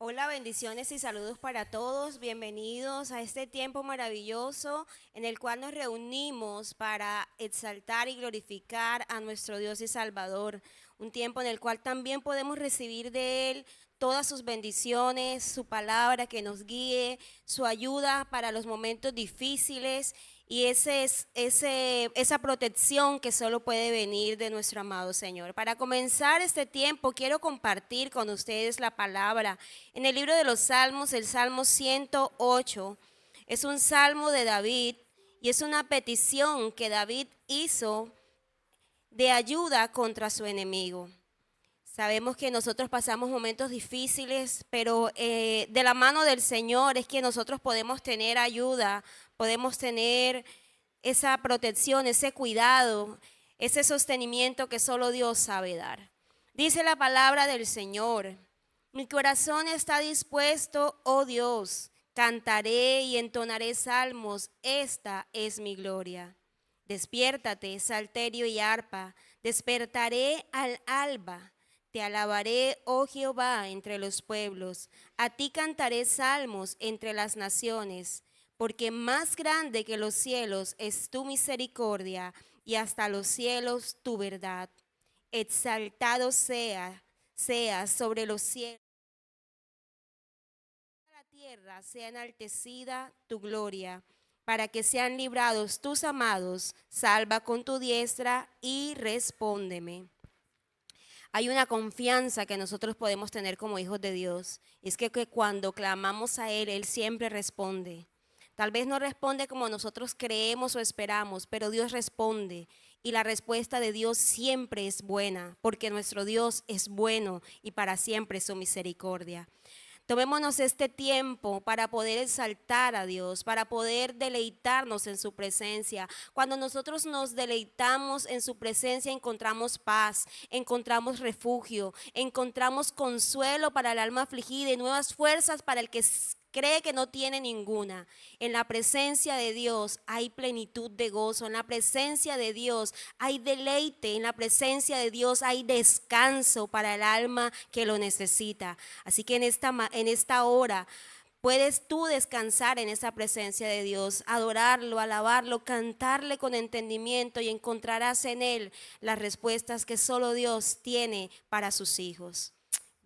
Hola, bendiciones y saludos para todos. Bienvenidos a este tiempo maravilloso en el cual nos reunimos para exaltar y glorificar a nuestro Dios y Salvador. Un tiempo en el cual también podemos recibir de Él todas sus bendiciones, su palabra que nos guíe, su ayuda para los momentos difíciles y esa protección que solo puede venir de nuestro amado Señor. Para comenzar este tiempo, quiero compartir con ustedes la palabra en el libro de los Salmos, el Salmo 108. Es un salmo de David y es una petición que David hizo de ayuda contra su enemigo. Sabemos que nosotros pasamos momentos difíciles, pero de la mano del Señor es que nosotros podemos tener ayuda, podemos tener esa protección, ese cuidado, ese sostenimiento que solo Dios sabe dar. Dice la palabra del Señor: mi corazón está dispuesto, oh Dios, cantaré y entonaré salmos, esta es mi gloria. Despiértate, salterio y arpa, despertaré al alba. Te alabaré, oh Jehová, entre los pueblos. A ti cantaré salmos entre las naciones, porque más grande que los cielos es tu misericordia y hasta los cielos tu verdad. Exaltado sea sobre los cielos, la tierra sea enaltecida tu gloria, para que sean librados tus amados. Salva con tu diestra y respóndeme. Hay una confianza que nosotros podemos tener como hijos de Dios. Es que cuando clamamos a Él siempre responde. Tal vez no responde como nosotros creemos o esperamos, pero Dios responde. Y la respuesta de Dios siempre es buena, porque nuestro Dios es bueno y para siempre es su misericordia. Tomémonos este tiempo para poder exaltar a Dios, para poder deleitarnos en su presencia. Cuando nosotros nos deleitamos en su presencia, encontramos paz, encontramos refugio, encontramos consuelo para el alma afligida y nuevas fuerzas para el que cree que no tiene ninguna. En la presencia de Dios hay plenitud de gozo, en la presencia de Dios hay deleite, en la presencia de Dios hay descanso para el alma que lo necesita. Así que en esta hora puedes tú descansar en esa presencia de Dios, adorarlo, alabarlo, cantarle con entendimiento y encontrarás en Él las respuestas que solo Dios tiene para sus hijos.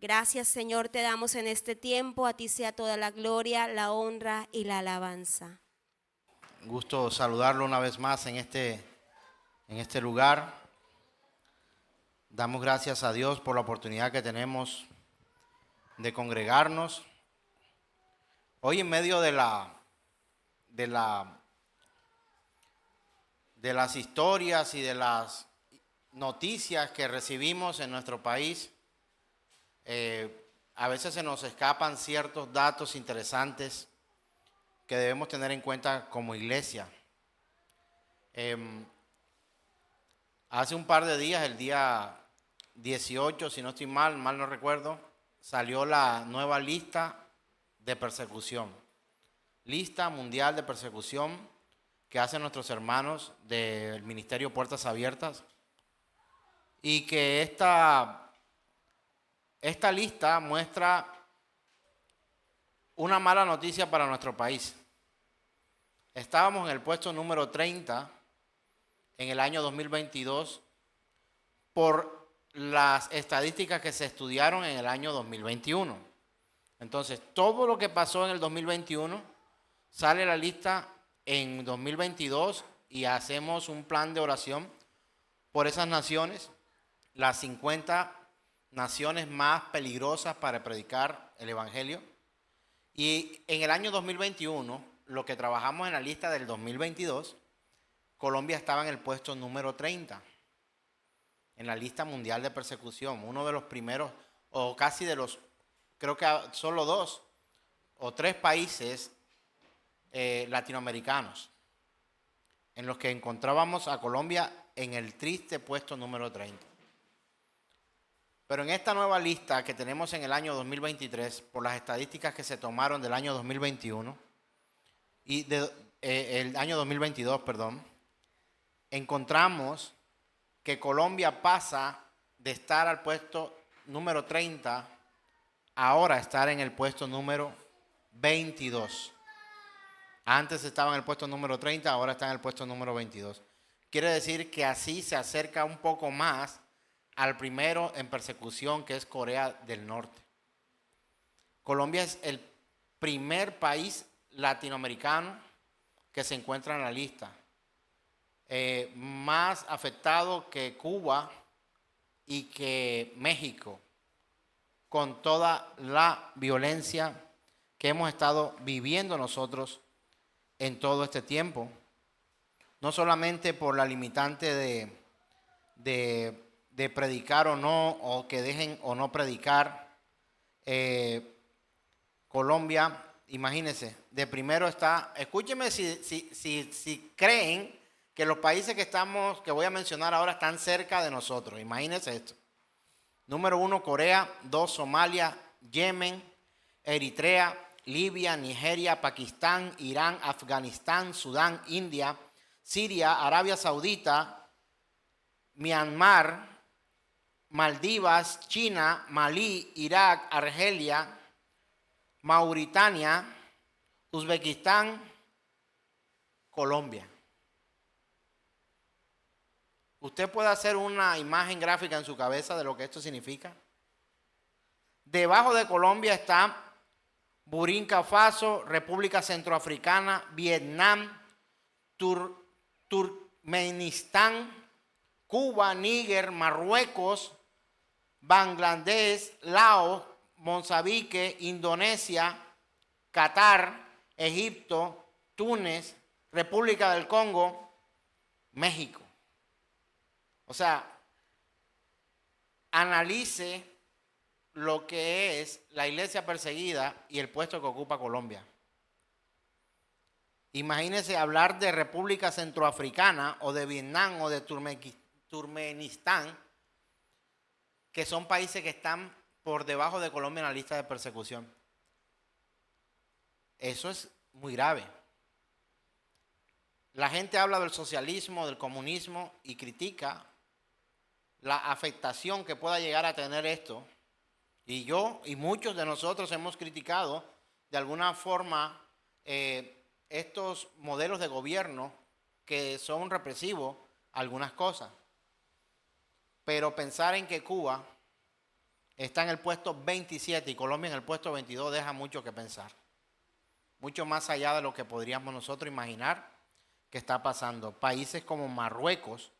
Gracias, Señor, te damos en este tiempo. A ti sea toda la gloria, la honra y la alabanza. Gusto saludarlo una vez más en este lugar. Damos gracias a Dios por la oportunidad que tenemos de congregarnos. Hoy en medio de la, de las historias y de las noticias que recibimos en nuestro país, a veces se nos escapan ciertos datos interesantes que debemos tener en cuenta como iglesia. Hace un par de días, el día 18, si no estoy mal no recuerdo, salió la nueva lista de persecución. Lista mundial de persecución que hacen nuestros hermanos del Ministerio Puertas Abiertas. Y que esta lista muestra una mala noticia para nuestro país. Estábamos en el puesto número 30 en el año 2022 por las estadísticas que se estudiaron en el año 2021. Entonces, todo lo que pasó en el 2021 sale a la lista en 2022 y hacemos un plan de oración por esas naciones, las 50 naciones más peligrosas para predicar el evangelio. Y en el año 2021, lo que trabajamos en la lista del 2022, Colombia estaba en el puesto número 30 en la lista mundial de persecución, uno de los primeros, o casi de los, creo que solo 2 o 3 países latinoamericanos, en los que encontrábamos a Colombia en el triste puesto número 30. Pero en esta nueva lista que tenemos en el año 2023, por las estadísticas que se tomaron del año 2021 y el año 2022, perdón, encontramos que Colombia pasa de estar al puesto número 30 ahora estar en el puesto número 22. Antes estaba en el puesto número 30, ahora está en el puesto número 22. Quiere decir que así se acerca un poco más al primero en persecución, que es Corea del Norte. Colombia es el primer país latinoamericano que se encuentra en la lista. Más afectado que Cuba y que México, con toda la violencia que hemos estado viviendo nosotros en todo este tiempo. No solamente por la limitante de predicar o no, o que dejen o no predicar. Colombia, imagínense, de primero está, escúchenme si creen que los países que voy a mencionar ahora están cerca de nosotros. Imagínense esto. Número 1, Corea. 2, Somalia, Yemen, Eritrea, Libia, Nigeria, Pakistán, Irán, Afganistán, Sudán, India, Siria, Arabia Saudita, Myanmar, Maldivas, China, Malí, Irak, Argelia, Mauritania, Uzbekistán, Colombia. Usted puede hacer una imagen gráfica en su cabeza de lo que esto significa. Debajo de Colombia está Burkina Faso, República Centroafricana, Vietnam, Turkmenistán, Cuba, Níger, Marruecos, Bangladesh, Laos, Mozambique, Indonesia, Qatar, Egipto, Túnez, República del Congo, México. O sea, analice lo que es la iglesia perseguida y el puesto que ocupa Colombia. Imagínese hablar de República Centroafricana o de Vietnam o de Turkmenistán, que son países que están por debajo de Colombia en la lista de persecución. Eso es muy grave. La gente habla del socialismo, del comunismo y critica la afectación que pueda llegar a tener esto. Y yo y muchos de nosotros hemos criticado de alguna forma estos modelos de gobierno que son represivos algunas cosas. Pero pensar en que Cuba está en el puesto 27 y Colombia en el puesto 22 deja mucho que pensar. Mucho más allá de lo que podríamos nosotros imaginar que está pasando. Países como Marruecos,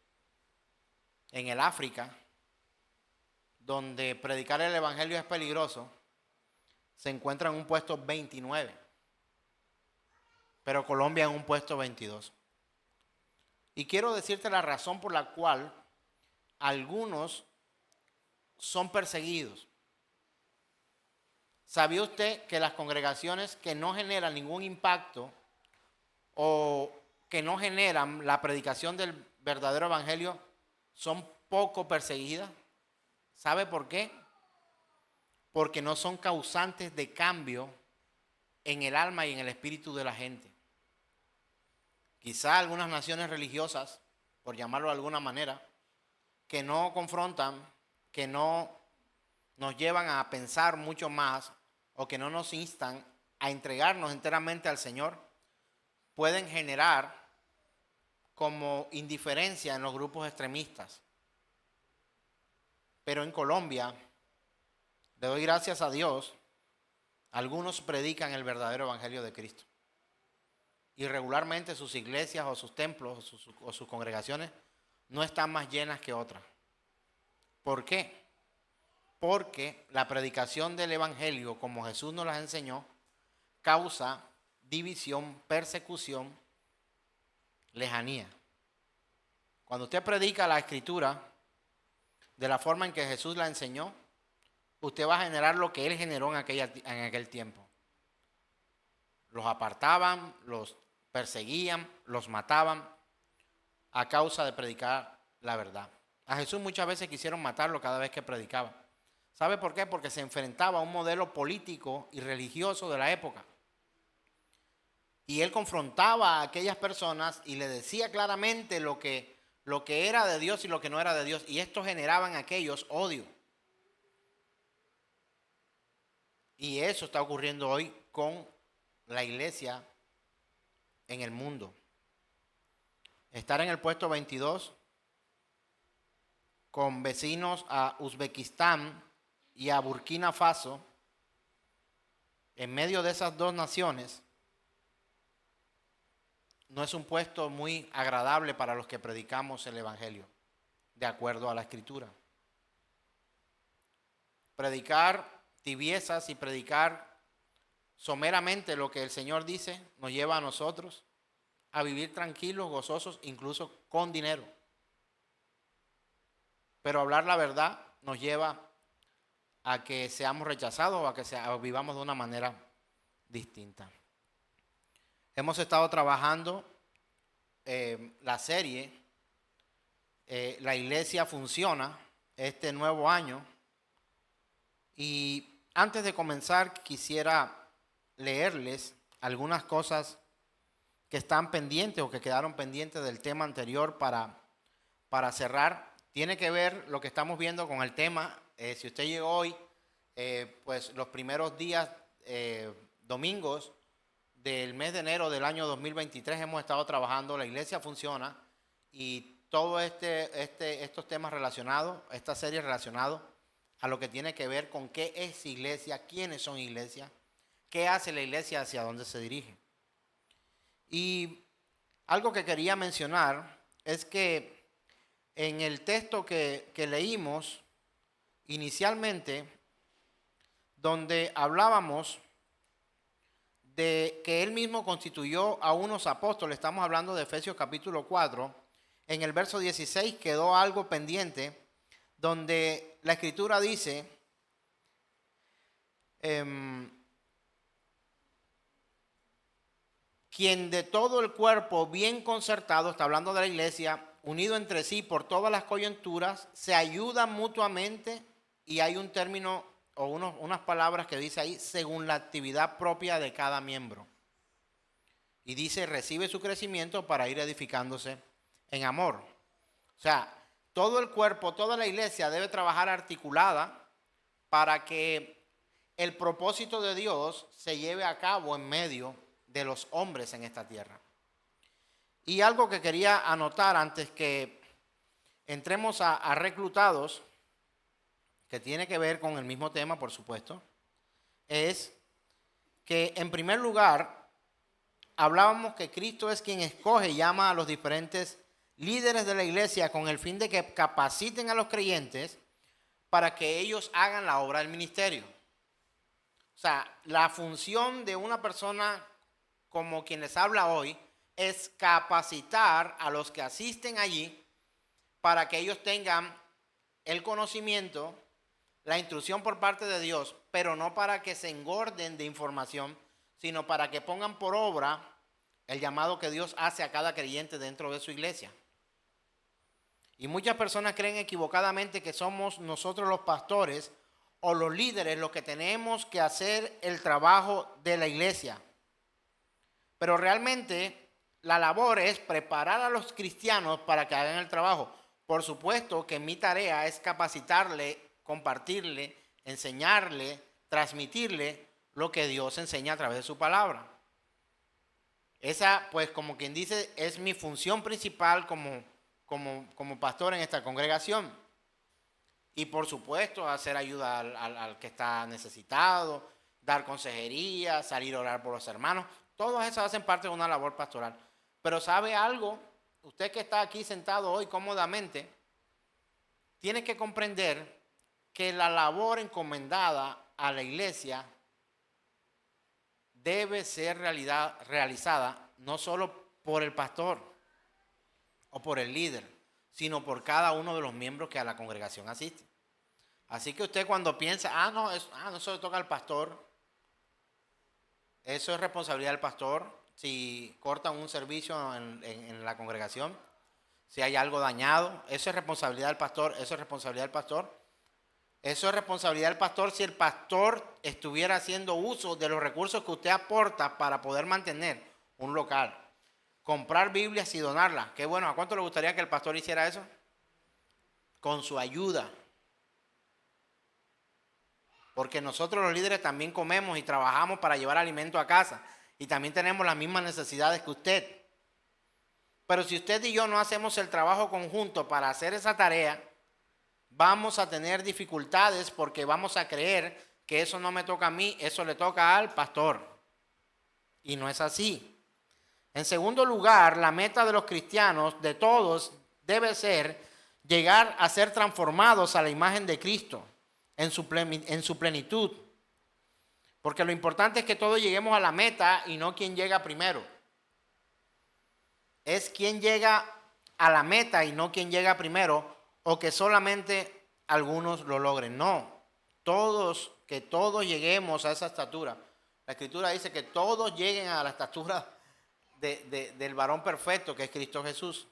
en el África, donde predicar el evangelio es peligroso, se encuentra en un puesto 29, pero Colombia en un puesto 22. Y quiero decirte la razón por la cual algunos son perseguidos. ¿Sabía usted que las congregaciones que no generan ningún impacto o que no generan la predicación del verdadero evangelio son poco perseguidas? ¿Sabe por qué? Porque no son causantes de cambio en el alma y en el espíritu de la gente. Quizá algunas naciones religiosas, por llamarlo de alguna manera, que no confrontan, que no nos llevan a pensar mucho más o que no nos instan a entregarnos enteramente al Señor, pueden generar como indiferencia en los grupos extremistas. Pero en Colombia, le doy gracias a Dios, algunos predican el verdadero evangelio de Cristo. Y regularmente sus iglesias o sus templos o sus congregaciones no están más llenas que otras. ¿Por qué? Porque la predicación del evangelio, como Jesús nos las enseñó, causa división, persecución, lejanía. Cuando usted predica la escritura de la forma en que Jesús la enseñó, usted va a generar lo que Él generó en aquel tiempo. Los apartaban, los perseguían, los mataban a causa de predicar la verdad. A Jesús muchas veces quisieron matarlo cada vez que predicaba. ¿Sabe por qué? Porque se enfrentaba a un modelo político y religioso de la época. Y Él confrontaba a aquellas personas y le decía claramente lo que era de Dios y lo que no era de Dios. Y esto generaba en aquellos odio. Y eso está ocurriendo hoy con la iglesia en el mundo. Estar en el puesto 22 con vecinos a Uzbekistán y a Burkina Faso, en medio de esas dos naciones, no es un puesto muy agradable para los que predicamos el Evangelio, de acuerdo a la Escritura. Predicar tibiezas y predicar someramente lo que el Señor dice nos lleva a nosotros a vivir tranquilos, gozosos, incluso con dinero. Pero hablar la verdad nos lleva a que seamos rechazados o a que vivamos de una manera distinta. Hemos estado trabajando la serie La Iglesia Funciona este nuevo año, y antes de comenzar quisiera leerles algunas cosas que están pendientes o que quedaron pendientes del tema anterior para cerrar. Tiene que ver lo que estamos viendo con el tema. Si usted llegó hoy, pues los primeros días, domingos del mes de enero del año 2023 hemos estado trabajando La Iglesia Funciona, y todos estos temas relacionados, esta serie relacionada a lo que tiene que ver con qué es iglesia, quiénes son iglesia, qué hace la iglesia, hacia dónde se dirige. Y algo que quería mencionar es que en el texto que leímos inicialmente, donde hablábamos de que él mismo constituyó a unos apóstoles, estamos hablando de Efesios capítulo 4, en el verso 16 quedó algo pendiente, donde la Escritura dice, quien de todo el cuerpo bien concertado, está hablando de la iglesia, unido entre sí por todas las coyunturas, se ayudan mutuamente, y hay un término o unas palabras que dice ahí, según la actividad propia de cada miembro. Y dice, recibe su crecimiento para ir edificándose en amor. O sea, todo el cuerpo, toda la iglesia debe trabajar articulada para que el propósito de Dios se lleve a cabo en medio de los hombres en esta tierra. Y algo que quería anotar antes que entremos a reclutados, que tiene que ver con el mismo tema, por supuesto, es que en primer lugar hablábamos que Cristo es quien escoge y llama a los diferentes líderes de la iglesia con el fin de que capaciten a los creyentes para que ellos hagan la obra del ministerio. O sea, la función de una persona como quien les habla hoy es capacitar a los que asisten allí para que ellos tengan el conocimiento, la instrucción por parte de Dios, pero no para que se engorden de información, sino para que pongan por obra el llamado que Dios hace a cada creyente dentro de su iglesia. Y muchas personas creen equivocadamente que somos nosotros los pastores o los líderes los que tenemos que hacer el trabajo de la iglesia. Pero realmente la labor es preparar a los cristianos para que hagan el trabajo. Por supuesto que mi tarea es capacitarle, compartirle, enseñarle, transmitirle lo que Dios enseña a través de su palabra. Esa, pues, como quien dice, es mi función principal como pastor en esta congregación. Y por supuesto hacer ayuda al que está necesitado, dar consejería, salir a orar por los hermanos. Todas esas hacen parte de una labor pastoral. Pero ¿sabe algo? Usted que está aquí sentado hoy cómodamente, tiene que comprender que la labor encomendada a la iglesia debe ser realizada no solo por el pastor o por el líder, sino por cada uno de los miembros que a la congregación asiste. Así que usted cuando piensa, no, eso le toca al pastor, eso es responsabilidad del pastor. Si cortan un servicio en la congregación, si hay algo dañado, eso es responsabilidad del pastor, eso es responsabilidad del pastor. Eso es responsabilidad del pastor si el pastor estuviera haciendo uso de los recursos que usted aporta para poder mantener un local. Comprar Biblias y donarlas. Qué bueno, ¿a cuánto le gustaría que el pastor hiciera eso? Con su ayuda. porque nosotros los líderes también comemos y trabajamos para llevar alimento a casa y también tenemos las mismas necesidades que usted. Pero si usted y yo no hacemos el trabajo conjunto para hacer esa tarea, vamos a tener dificultades porque vamos a creer que eso no me toca a mí, eso le toca al pastor. Y no es así. En segundo lugar, la meta de los cristianos, de todos, debe ser llegar a ser transformados a la imagen de Cristo en su plenitud. Porque lo importante es que todos lleguemos a la meta y no quien llega primero. Es quien llega a la meta y no quien llega primero, o que solamente algunos lo logren. No, que todos lleguemos a esa estatura. La Escritura dice que todos lleguen a la estatura del varón perfecto, que es Cristo Jesús.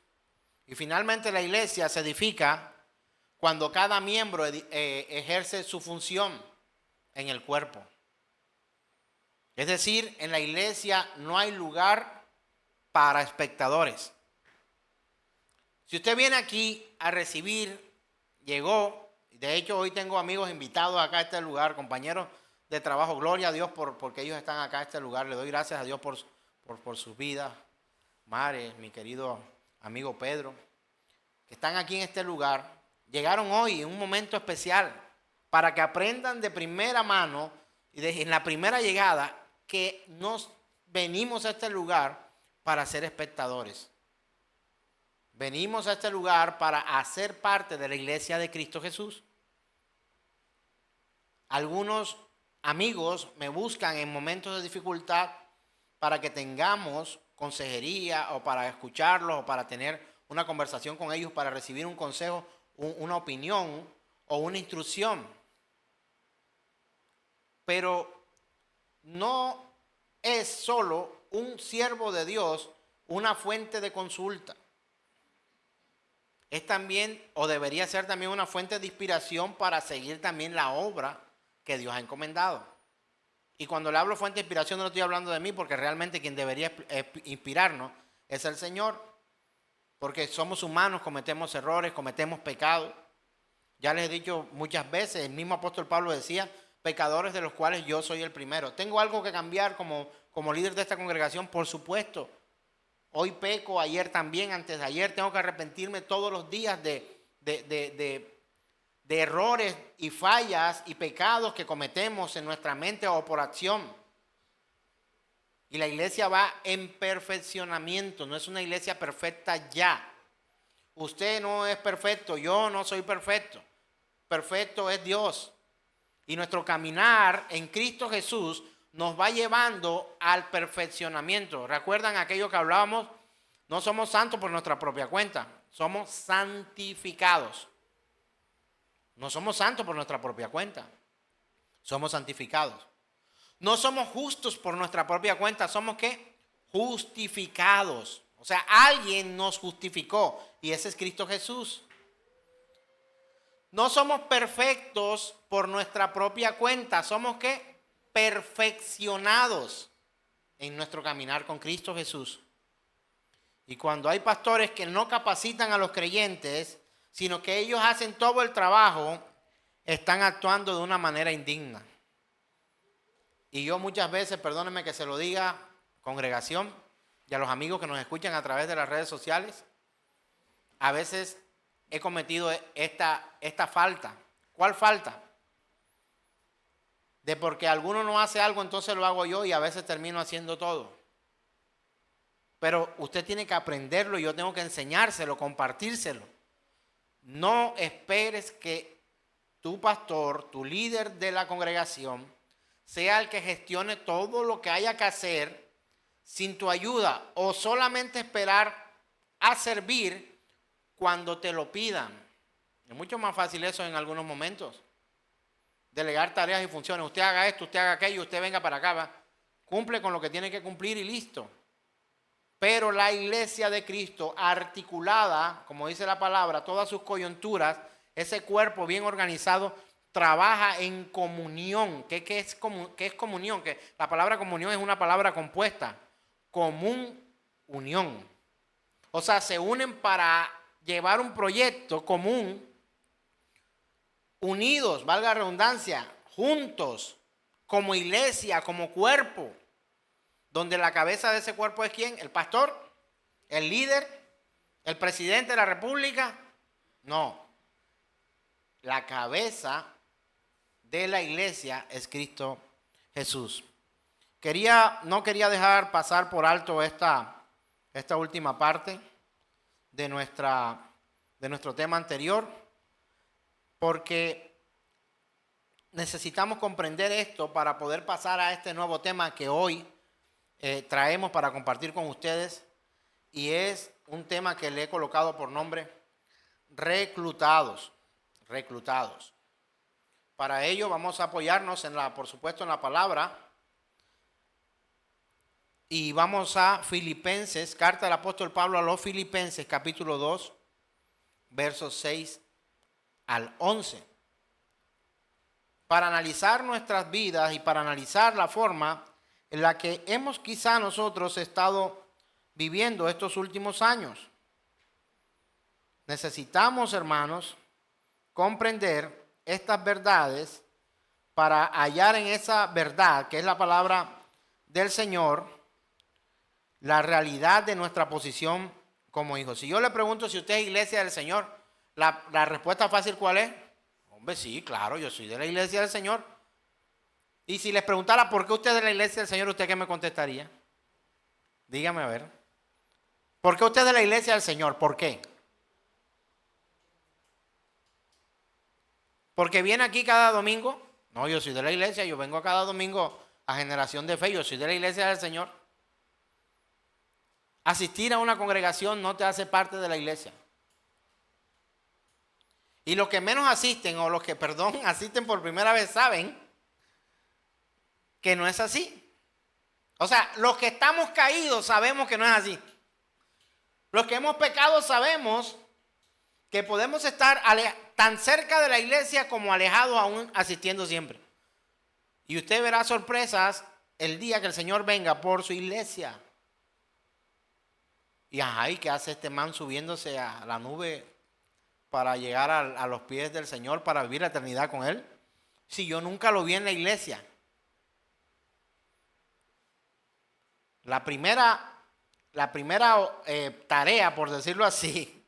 Y finalmente la iglesia se edifica cuando cada miembro ejerce su función en el cuerpo. Es decir, en la iglesia no hay lugar para espectadores. Si usted viene aquí a recibir, llegó, de hecho hoy tengo amigos invitados acá a este lugar, compañeros de trabajo, gloria a Dios porque ellos están acá a este lugar, le doy gracias a Dios por sus vidas. Mare, mi querido amigo Pedro, que están aquí en este lugar, llegaron hoy en un momento especial para que aprendan de primera mano y en la primera llegada que nos venimos a este lugar para ser espectadores. Venimos a este lugar para hacer parte de la iglesia de Cristo Jesús. Algunos amigos me buscan en momentos de dificultad para que tengamos consejería o para escucharlos o para tener una conversación con ellos, para recibir un consejo, una opinión o una instrucción. Pero no es solo un siervo de Dios una fuente de consulta. Es también, o debería ser también, una fuente de inspiración para seguir también la obra que Dios ha encomendado. Y cuando le hablo fuente de inspiración no estoy hablando de mí, porque realmente quien debería inspirarnos es el Señor. Porque somos humanos, cometemos errores, cometemos pecados. Ya les he dicho muchas veces, el mismo apóstol Pablo decía, pecadores de los cuales yo soy el primero. ¿Tengo algo que cambiar como líder de esta congregación? Por supuesto. Hoy peco, ayer también, antes de ayer. Tengo que arrepentirme todos los días de errores y fallas y pecados que cometemos en nuestra mente o por acción. Y la iglesia va en perfeccionamiento, no es una iglesia perfecta ya. Usted no es perfecto, yo no soy perfecto. Perfecto es Dios. Y nuestro caminar en Cristo Jesús nos va llevando al perfeccionamiento. ¿Recuerdan aquello que hablábamos? No somos santos por nuestra propia cuenta, somos santificados. No somos santos por nuestra propia cuenta, somos santificados. No somos justos por nuestra propia cuenta, somos ¿qué? Justificados. O sea, alguien nos justificó y ese es Cristo Jesús. No somos perfectos por nuestra propia cuenta, somos ¿qué? Perfeccionados en nuestro caminar con Cristo Jesús. Y cuando hay pastores que no capacitan a los creyentes, sino que ellos hacen todo el trabajo, están actuando de una manera indigna. Y yo muchas veces, perdónenme que se lo diga, congregación, y a los amigos que nos escuchan a través de las redes sociales, a veces he cometido esta falta. ¿Cuál falta? De porque alguno no hace algo, entonces lo hago yo y a veces termino haciendo todo. Pero usted tiene que aprenderlo y yo tengo que enseñárselo, compartírselo. No esperes que tu pastor, tu líder de la congregación, sea el que gestione todo lo que haya que hacer sin tu ayuda o solamente esperar a servir cuando te lo pidan. Es mucho más fácil eso en algunos momentos. Delegar tareas y funciones. Usted haga esto, usted haga aquello, usted venga para acá, va. Cumple con lo que tiene que cumplir y listo. Pero la iglesia de Cristo, articulada, como dice la palabra, todas sus coyunturas, ese cuerpo bien organizado, trabaja en comunión. ¿Qué es comunión? Que la palabra comunión es una palabra compuesta. Común, unión. O sea, se unen para llevar un proyecto común, unidos, valga la redundancia, juntos, como iglesia, como cuerpo, donde la cabeza de ese cuerpo es ¿quién? ¿El pastor? ¿El líder? ¿El presidente de la república? No. La cabeza de la iglesia es Cristo Jesús. No quería dejar pasar por alto esta última parte de nuestro tema anterior, porque necesitamos comprender esto para poder pasar a este nuevo tema que hoy traemos para compartir con ustedes, y es un tema que le he colocado por nombre reclutados. Para ello vamos a apoyarnos por supuesto en la palabra, y vamos a Filipenses, carta del apóstol Pablo a los Filipenses, capítulo 2, versos 6 al 11. Para analizar nuestras vidas y para analizar la forma en la que hemos quizá nosotros estado viviendo estos últimos años. Necesitamos, hermanos, comprender estas verdades para hallar en esa verdad, que es la palabra del Señor, la realidad de nuestra posición como hijos. Si yo le pregunto si usted es iglesia del Señor, la respuesta fácil, ¿cuál es? Hombre, sí, claro, yo soy de la iglesia del Señor. Y si les preguntara por qué usted es de la iglesia del Señor, ¿usted qué me contestaría? Dígame a ver. ¿Por qué usted es de la iglesia del Señor? ¿Por qué? ¿Porque viene aquí cada domingo? No, yo soy de la iglesia, yo vengo cada domingo a Generación de Fe, yo soy de la iglesia del Señor. Asistir a una congregación no te hace parte de la iglesia. Y los que menos asisten, o los que, asisten por primera vez, saben que no es así. O sea, los que estamos caídos sabemos que no es así. Los que hemos pecado sabemos que podemos estar tan cerca de la iglesia como alejados aún asistiendo siempre. Y usted verá sorpresas el día que el Señor venga por su iglesia. ¿Y qué hace este man subiéndose a la nube para llegar a los pies del Señor para vivir la eternidad con Él? Si yo nunca lo vi en la iglesia. La primera tarea, por decirlo así,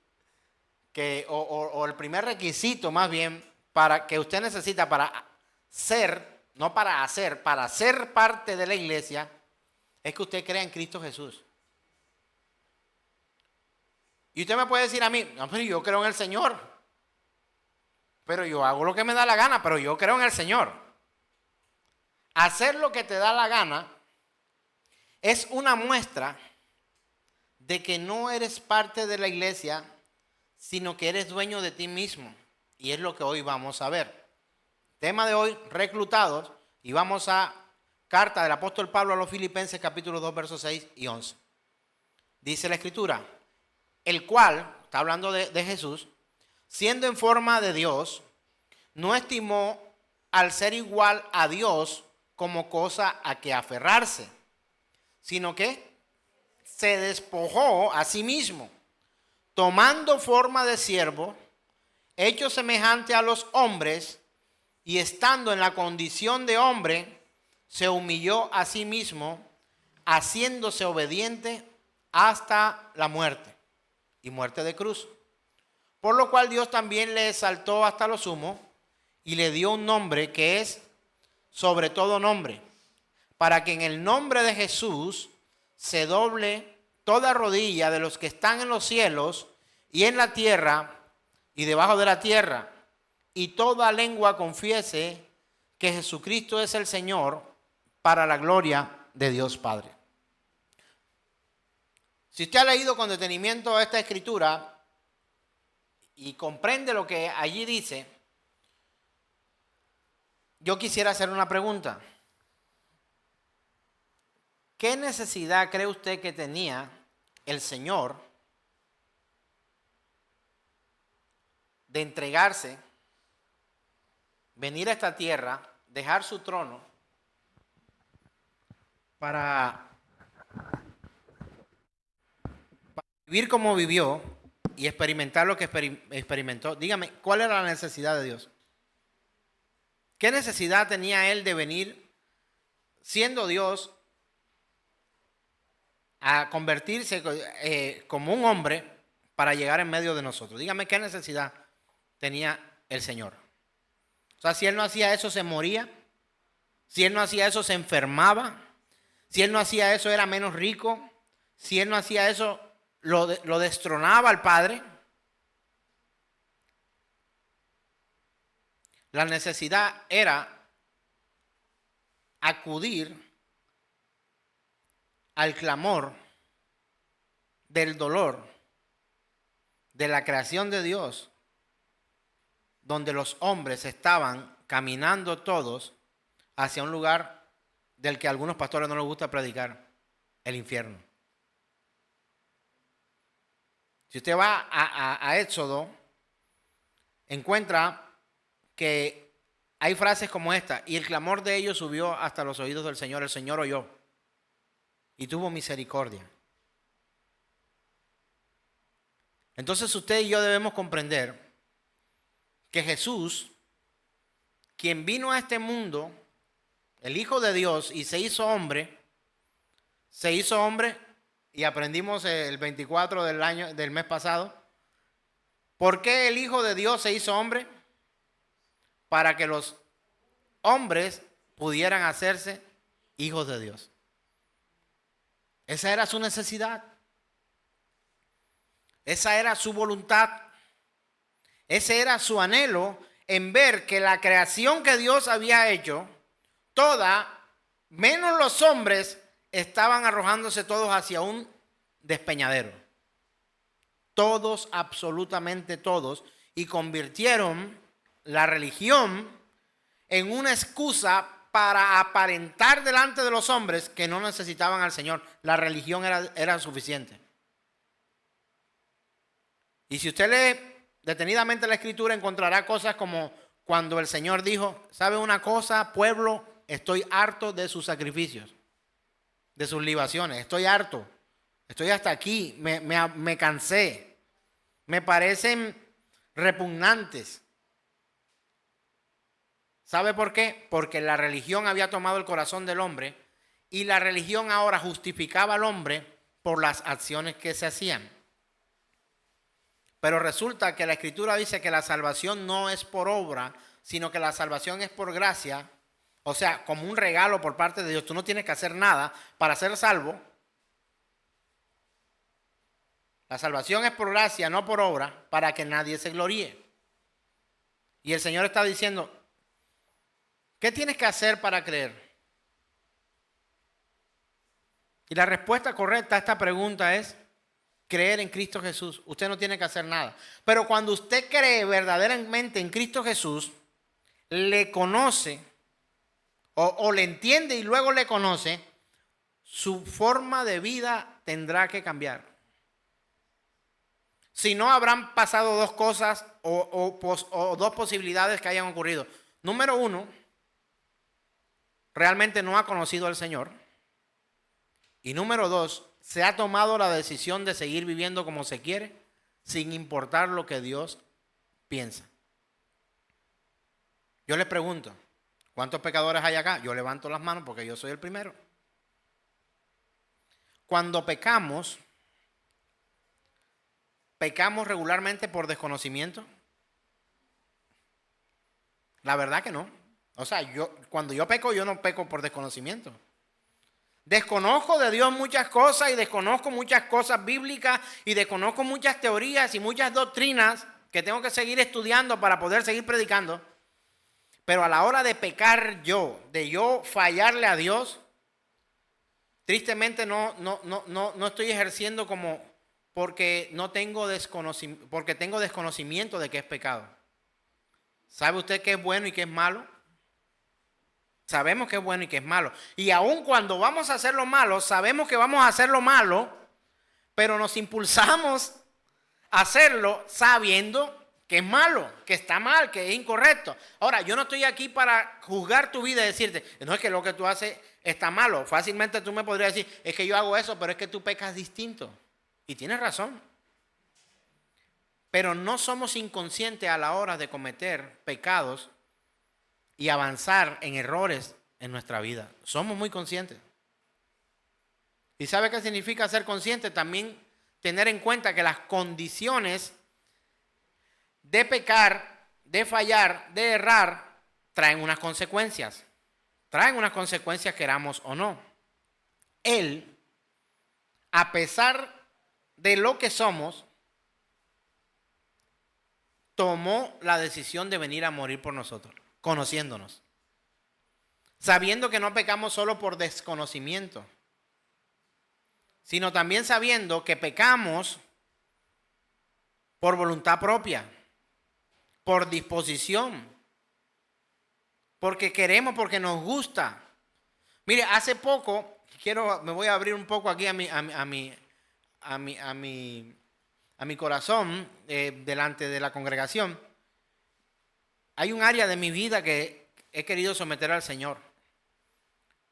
o el primer requisito más bien para que usted necesita para ser, no para hacer, para ser parte de la iglesia, es que usted crea en Cristo Jesús. Y usted me puede decir a mí, no, pero yo creo en el Señor, pero yo hago lo que me da la gana, pero yo creo en el Señor. Hacer lo que te da la gana es una muestra de que no eres parte de la iglesia, sino que eres dueño de ti mismo. Y es lo que hoy vamos a ver. Tema de hoy, reclutados, y vamos a carta del apóstol Pablo a los Filipenses, capítulo 2, versos 6 y 11. Dice la Escritura, el cual, está hablando de Jesús, siendo en forma de Dios, no estimó al ser igual a Dios como cosa a que aferrarse, sino que se despojó a sí mismo, tomando forma de siervo, hecho semejante a los hombres, y estando en la condición de hombre, se humilló a sí mismo, haciéndose obediente hasta la muerte, y muerte de cruz. Por lo cual Dios también le exaltó hasta lo sumo, y le dio un nombre que es sobre todo nombre, para que en el nombre de Jesús se doble toda rodilla de los que están en los cielos y en la tierra y debajo de la tierra, y toda lengua confiese que Jesucristo es el Señor, para la gloria de Dios Padre. Si usted ha leído con detenimiento esta escritura y comprende lo que allí dice, yo quisiera hacer una pregunta. ¿Qué necesidad cree usted que tenía el Señor de entregarse, venir a esta tierra, dejar su trono para vivir como vivió y experimentar lo que experimentó? Dígame, ¿cuál era la necesidad de Dios? ¿Qué necesidad tenía él de venir, siendo Dios, a convertirse como un hombre para llegar en medio de nosotros? Dígame qué necesidad tenía el Señor. O sea, si él no hacía eso, se moría. Si él no hacía eso, se enfermaba. Si él no hacía eso, era menos rico. Si él no hacía eso, lo destronaba al Padre. La necesidad era acudir al clamor del dolor de la creación de Dios, donde los hombres estaban caminando todos hacia un lugar del que a algunos pastores no les gusta predicar, el infierno. Si usted va a Éxodo, encuentra que hay frases como esta: y el clamor de ellos subió hasta los oídos del Señor, el Señor oyó y tuvo misericordia. Entonces usted y yo debemos comprender que Jesús, quien vino a este mundo, el Hijo de Dios, y se hizo hombre y aprendimos el 24 del mes pasado. ¿Por qué el Hijo de Dios se hizo hombre? Para que los hombres pudieran hacerse hijos de Dios. Esa era su necesidad. Esa era su voluntad. Ese era su anhelo, en ver que la creación que Dios había hecho, toda, menos los hombres, estaban arrojándose todos hacia un despeñadero. Todos, absolutamente todos, y convirtieron la religión en una excusa para aparentar delante de los hombres que no necesitaban al Señor. La religión era suficiente. Y si usted lee detenidamente la Escritura, encontrará cosas como cuando el Señor dijo: ¿sabe una cosa, pueblo? Estoy harto de sus sacrificios, de sus libaciones. Estoy harto. Estoy hasta aquí. Me cansé. Me parecen repugnantes. ¿Sabe por qué? Porque la religión había tomado el corazón del hombre y la religión ahora justificaba al hombre por las acciones que se hacían. Pero resulta que la Escritura dice que la salvación no es por obra, sino que la salvación es por gracia, o sea, como un regalo por parte de Dios. Tú no tienes que hacer nada para ser salvo. La salvación es por gracia, no por obra, para que nadie se gloríe. Y el Señor está diciendo: ¿qué tienes que hacer para creer? Y la respuesta correcta a esta pregunta es creer en Cristo Jesús. Usted no tiene que hacer nada. Pero cuando usted cree verdaderamente en Cristo Jesús, le conoce o le entiende y luego le conoce, su forma de vida tendrá que cambiar. Si no, habrán pasado dos cosas o dos posibilidades que hayan ocurrido. Número uno, realmente no ha conocido al Señor. Y número dos, se ha tomado la decisión de seguir viviendo como se quiere, sin importar lo que Dios piensa. Yo les pregunto: ¿cuántos pecadores hay acá? Yo levanto las manos porque yo soy el primero. Cuando pecamos regularmente por desconocimiento. La verdad que no. O sea, cuando yo peco, yo no peco por desconocimiento. Desconozco de Dios muchas cosas y desconozco muchas cosas bíblicas y desconozco muchas teorías y muchas doctrinas que tengo que seguir estudiando para poder seguir predicando. Pero a la hora de pecar de yo fallarle a Dios, tristemente no estoy ejerciendo como porque tengo desconocimiento de que es pecado. ¿Sabe usted qué es bueno y qué es malo? Sabemos que es bueno y que es malo. Y aun cuando vamos a hacer lo malo, sabemos que vamos a hacer lo malo, pero nos impulsamos a hacerlo sabiendo que es malo, que está mal, que es incorrecto. Ahora, yo no estoy aquí para juzgar tu vida y decirte: no, es que lo que tú haces está malo. Fácilmente tú me podrías decir: es que yo hago eso, pero es que tú pecas distinto. Y tienes razón. Pero no somos inconscientes a la hora de cometer pecados y avanzar en errores en nuestra vida. Somos muy conscientes. ¿Y sabe qué significa ser consciente? También tener en cuenta que las condiciones de pecar, de fallar, de errar, traen unas consecuencias. Traen unas consecuencias, queramos o no. Él, a pesar de lo que somos, tomó la decisión de venir a morir por nosotros, conociéndonos. Sabiendo que no pecamos solo por desconocimiento, sino también sabiendo que pecamos por voluntad propia, por disposición, porque queremos, porque nos gusta. Mire, hace poco, me voy a abrir un poco aquí a mi corazón delante de la congregación. Hay un área de mi vida que he querido someter al Señor.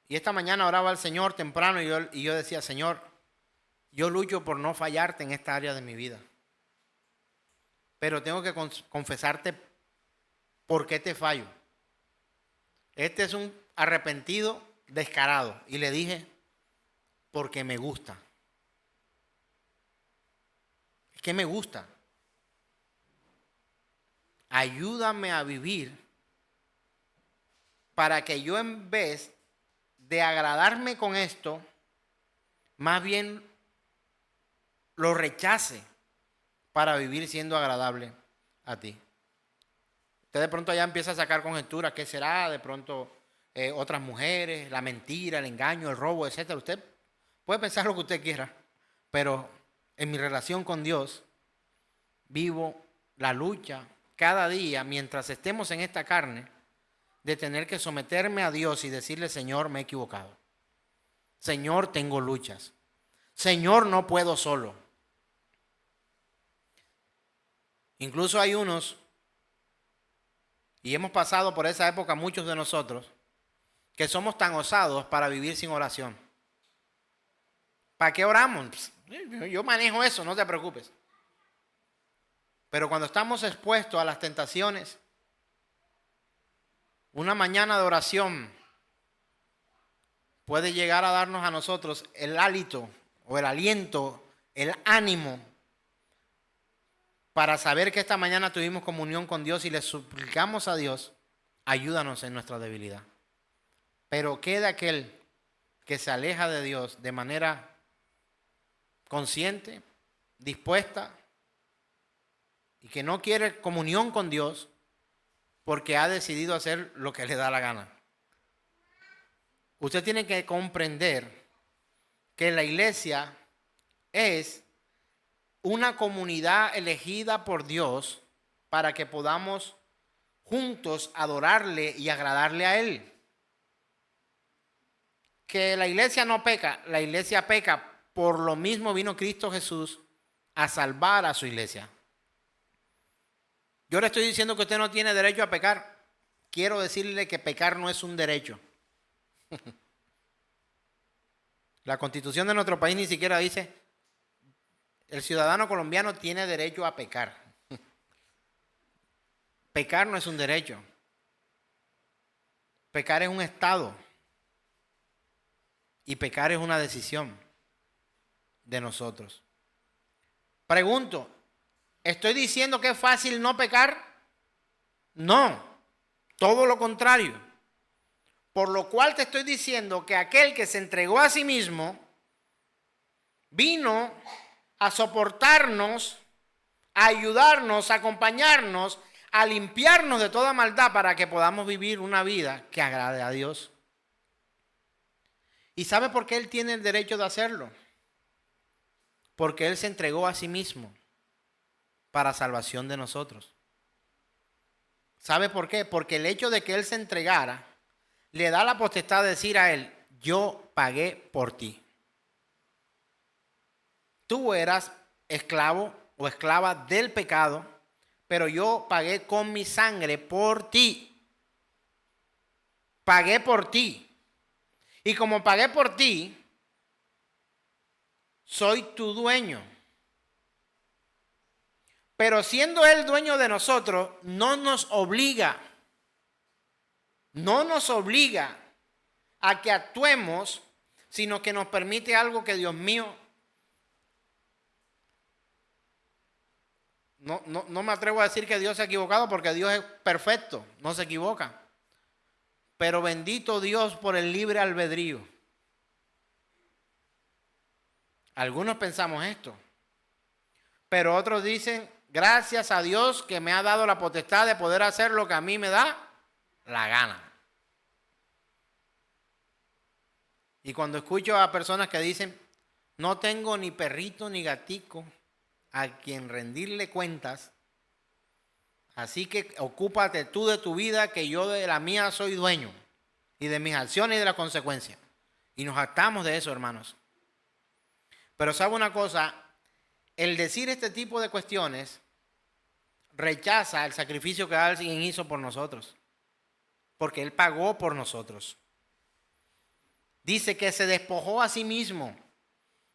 Y esta mañana oraba al Señor temprano y yo decía, Señor, yo lucho por no fallarte en esta área de mi vida. Pero tengo que confesarte por qué te fallo. Este es un arrepentido descarado. Y le dije, porque me gusta. Es que me gusta. Ayúdame a vivir para que yo, en vez de agradarme con esto, más bien lo rechace para vivir siendo agradable a ti. Usted de pronto ya empieza a sacar conjeturas. ¿Qué será? De pronto otras mujeres, la mentira, el engaño, el robo, etc. Usted puede pensar lo que usted quiera, pero en mi relación con Dios vivo la lucha cada día, mientras estemos en esta carne, de tener que someterme a Dios y decirle, Señor, me he equivocado. Señor, tengo luchas. Señor, no puedo solo. Incluso hay unos, y hemos pasado por esa época muchos de nosotros, que somos tan osados para vivir sin oración. ¿Para qué oramos? Yo manejo eso, no te preocupes. Pero cuando estamos expuestos a las tentaciones, una mañana de oración puede llegar a darnos a nosotros el hálito o el aliento, el ánimo para saber que esta mañana tuvimos comunión con Dios y le suplicamos a Dios, ayúdanos en nuestra debilidad. Pero queda aquel que se aleja de Dios de manera consciente, dispuesta, y que no quiere comunión con Dios porque ha decidido hacer lo que le da la gana. Usted tiene que comprender que la iglesia es una comunidad elegida por Dios para que podamos juntos adorarle y agradarle a Él. Que la iglesia no peca, la iglesia peca. Por lo mismo vino Cristo Jesús a salvar a su iglesia. Yo le estoy diciendo que usted no tiene derecho a pecar. Quiero decirle que pecar no es un derecho. La Constitución de nuestro país ni siquiera dice el ciudadano colombiano tiene derecho a pecar. Pecar no es un derecho. Pecar es un estado. Y pecar es una decisión de nosotros. Pregunto, ¿estoy diciendo que es fácil no pecar? No, todo lo contrario. Por lo cual te estoy diciendo que aquel que se entregó a sí mismo vino a soportarnos, a ayudarnos, a acompañarnos, a limpiarnos de toda maldad para que podamos vivir una vida que agrade a Dios. ¿Y sabe por qué Él tiene el derecho de hacerlo? Porque Él se entregó a sí mismo para salvación de nosotros. ¿Sabe por qué? Porque el hecho de que Él se entregara le da la potestad de decir a Él, yo pagué por ti. Tú eras esclavo o esclava del pecado, pero yo pagué con mi sangre por ti. Pagué por ti. Y como pagué por ti, soy tu dueño. Pero siendo Él dueño de nosotros, no nos obliga no nos obliga a que actuemos, sino que nos permite algo que, Dios mío, no me atrevo a decir que Dios se ha equivocado, porque Dios es perfecto, no se equivoca. Pero bendito Dios por el libre albedrío. Algunos pensamos esto, pero otros dicen, gracias a Dios que me ha dado la potestad de poder hacer lo que a mí me da la gana. Y cuando escucho a personas que dicen, no tengo ni perrito ni gatico a quien rendirle cuentas, así que ocúpate tú de tu vida, que yo de la mía soy dueño, y de mis acciones y de las consecuencias. Y nos hartamos de eso, hermanos. Pero ¿sabe una cosa? El decir este tipo de cuestiones rechaza el sacrificio que alguien hizo por nosotros, porque Él pagó por nosotros. Dice que se despojó a sí mismo,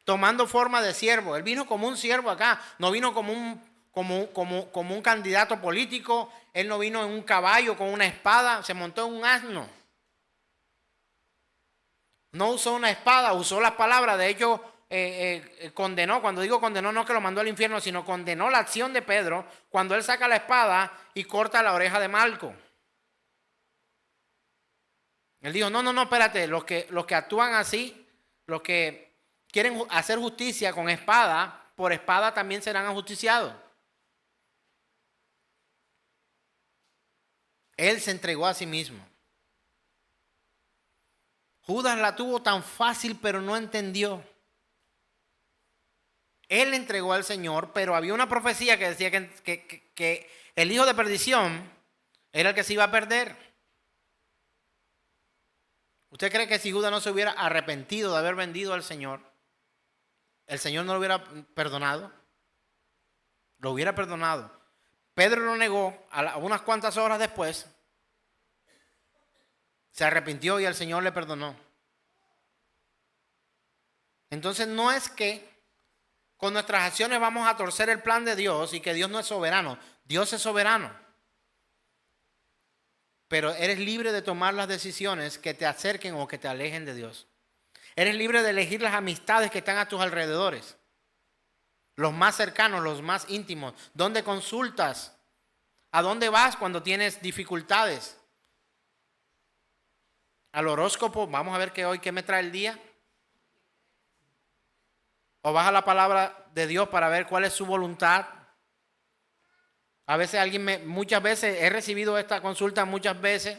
tomando forma de siervo. Él vino como un siervo acá, no vino como un candidato político. Él no vino en un caballo con una espada, se montó en un asno. No usó una espada, usó las palabras. De hecho, condenó, cuando digo condenó, no que lo mandó al infierno, sino condenó la acción de Pedro cuando él saca la espada y corta la oreja de Malco. Él dijo, no, espérate, los que actúan así, los que quieren hacer justicia con espada, por espada también serán ajusticiados. Él se entregó a sí mismo. Judas la tuvo tan fácil, pero no entendió. Él le entregó al Señor, pero había una profecía que decía que el hijo de perdición era el que se iba a perder. ¿Usted cree que si Judas no se hubiera arrepentido de haber vendido al Señor, el Señor no lo hubiera perdonado? Lo hubiera perdonado. Pedro lo negó, unas cuantas horas después se arrepintió y el Señor le perdonó. Entonces no es que con nuestras acciones vamos a torcer el plan de Dios y que Dios no es soberano. Dios es soberano. Pero eres libre de tomar las decisiones que te acerquen o que te alejen de Dios. Eres libre de elegir las amistades que están a tus alrededores. Los más cercanos, los más íntimos. ¿Dónde consultas? ¿A dónde vas cuando tienes dificultades? Al horóscopo, vamos a ver qué me trae el día. O vas a la palabra de Dios para ver cuál es su voluntad. A veces muchas veces he recibido esta consulta muchas veces.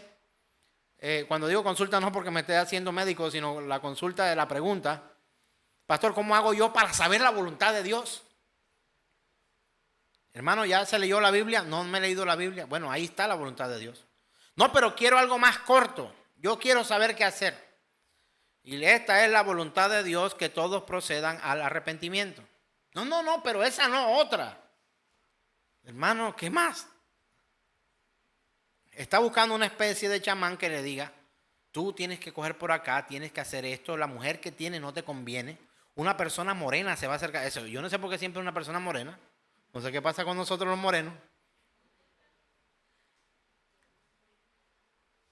Cuando digo consulta no porque me esté haciendo médico, sino la consulta de la pregunta. Pastor, ¿cómo hago yo para saber la voluntad de Dios? Hermano, ¿ya se leyó la Biblia? No me he leído la Biblia. Bueno, ahí está la voluntad de Dios. No, pero quiero algo más corto. Yo quiero saber qué hacer. Y esta es la voluntad de Dios, que todos procedan al arrepentimiento. No, pero esa no, otra. Hermano, ¿qué más? Está buscando una especie de chamán que le diga, tú tienes que coger por acá, tienes que hacer esto, la mujer que tiene no te conviene. Una persona morena se va a acercar a eso. Yo no sé por qué siempre una persona morena. No sé qué pasa con nosotros los morenos.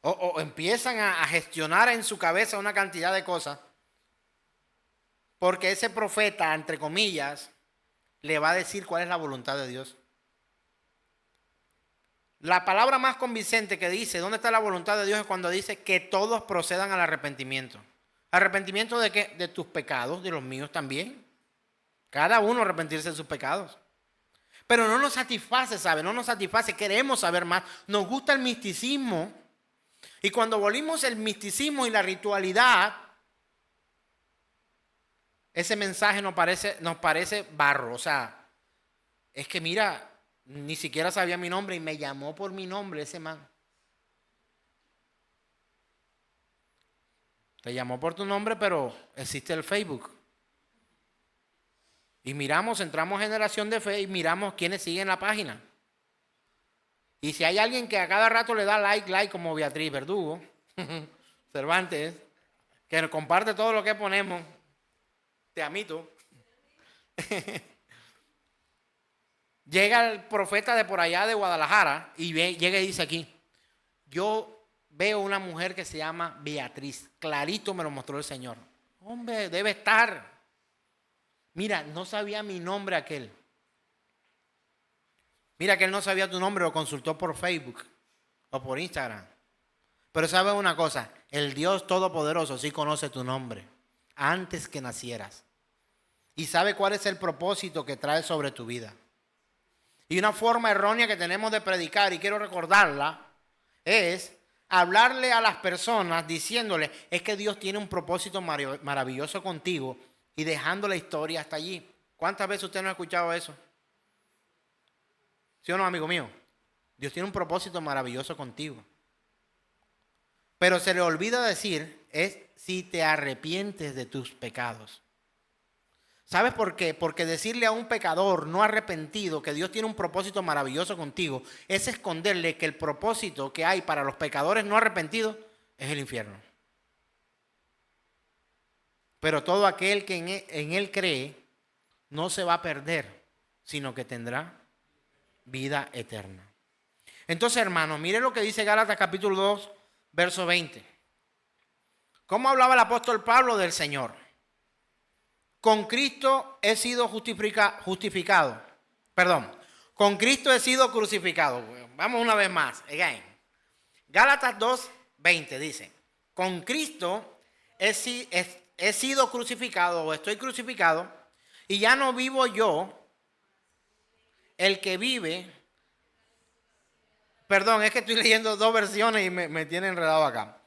O empiezan a gestionar en su cabeza una cantidad de cosas. Porque ese profeta, entre comillas, le va a decir cuál es la voluntad de Dios. La palabra más convincente que dice dónde está la voluntad de Dios es cuando dice que todos procedan al arrepentimiento. ¿Arrepentimiento de qué? De tus pecados, de los míos también. Cada uno arrepentirse de sus pecados. Pero no nos satisface, ¿sabe? No nos satisface, queremos saber más. Nos gusta el misticismo. Y cuando abolimos el misticismo y la ritualidad, ese mensaje nos parece barro. O sea, es que mira, ni siquiera sabía mi nombre y me llamó por mi nombre ese man. Te llamó por tu nombre, pero existe el Facebook. Y entramos a Generación de Fe y miramos quiénes siguen la página. Y si hay alguien que a cada rato le da like como Beatriz Verdugo, Cervantes, que comparte todo lo que ponemos, te amito. Llega el profeta de por allá de Guadalajara y llega y dice aquí, yo veo una mujer que se llama Beatriz. Clarito me lo mostró el Señor. Hombre, debe estar. Mira, no sabía mi nombre aquel. Mira que él no sabía tu nombre, lo consultó por Facebook o por Instagram. Pero sabe una cosa, el Dios Todopoderoso sí conoce tu nombre antes que nacieras. Y sabe cuál es el propósito que trae sobre tu vida. Y una forma errónea que tenemos de predicar, y quiero recordarla, es hablarle a las personas diciéndole, es que Dios tiene un propósito maravilloso contigo y dejando la historia hasta allí. ¿Cuántas veces usted no ha escuchado eso? ¿Sí o no, amigo mío? Dios tiene un propósito maravilloso contigo. Pero se le olvida decir, es si te arrepientes de tus pecados. ¿Sabes por qué? Porque decirle a un pecador no arrepentido que Dios tiene un propósito maravilloso contigo es esconderle que el propósito que hay para los pecadores no arrepentidos es el infierno. Pero todo aquel que en él cree no se va a perder, sino que tendrá vida eterna. Entonces, hermanos, mire lo que dice Gálatas capítulo 2, verso 20. ¿Cómo hablaba el apóstol Pablo del Señor? Con Cristo he sido justificado. Perdón, con Cristo he sido crucificado. Vamos una vez más. Again. Gálatas 2, 20 dice, con Cristo he sido crucificado o estoy crucificado y ya no vivo yo, el que vive. Perdón, es que estoy leyendo dos versiones y me tiene enredado acá.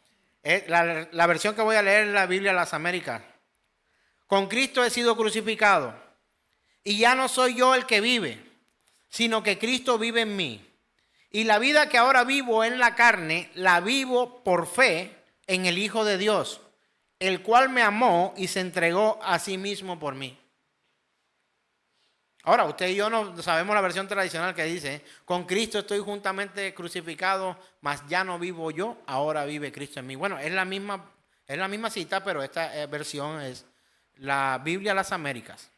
La versión que voy a leer es la Biblia de las Américas. Con Cristo he sido crucificado y ya no soy yo el que vive, sino que Cristo vive en mí. Y la vida que ahora vivo en la carne, la vivo por fe en el Hijo de Dios, el cual me amó y se entregó a sí mismo por mí. Ahora, usted y yo no sabemos la versión tradicional que dice, con Cristo estoy juntamente crucificado, mas ya no vivo yo, ahora vive Cristo en mí. Bueno, es la misma cita, pero esta versión es la Biblia de las Américas.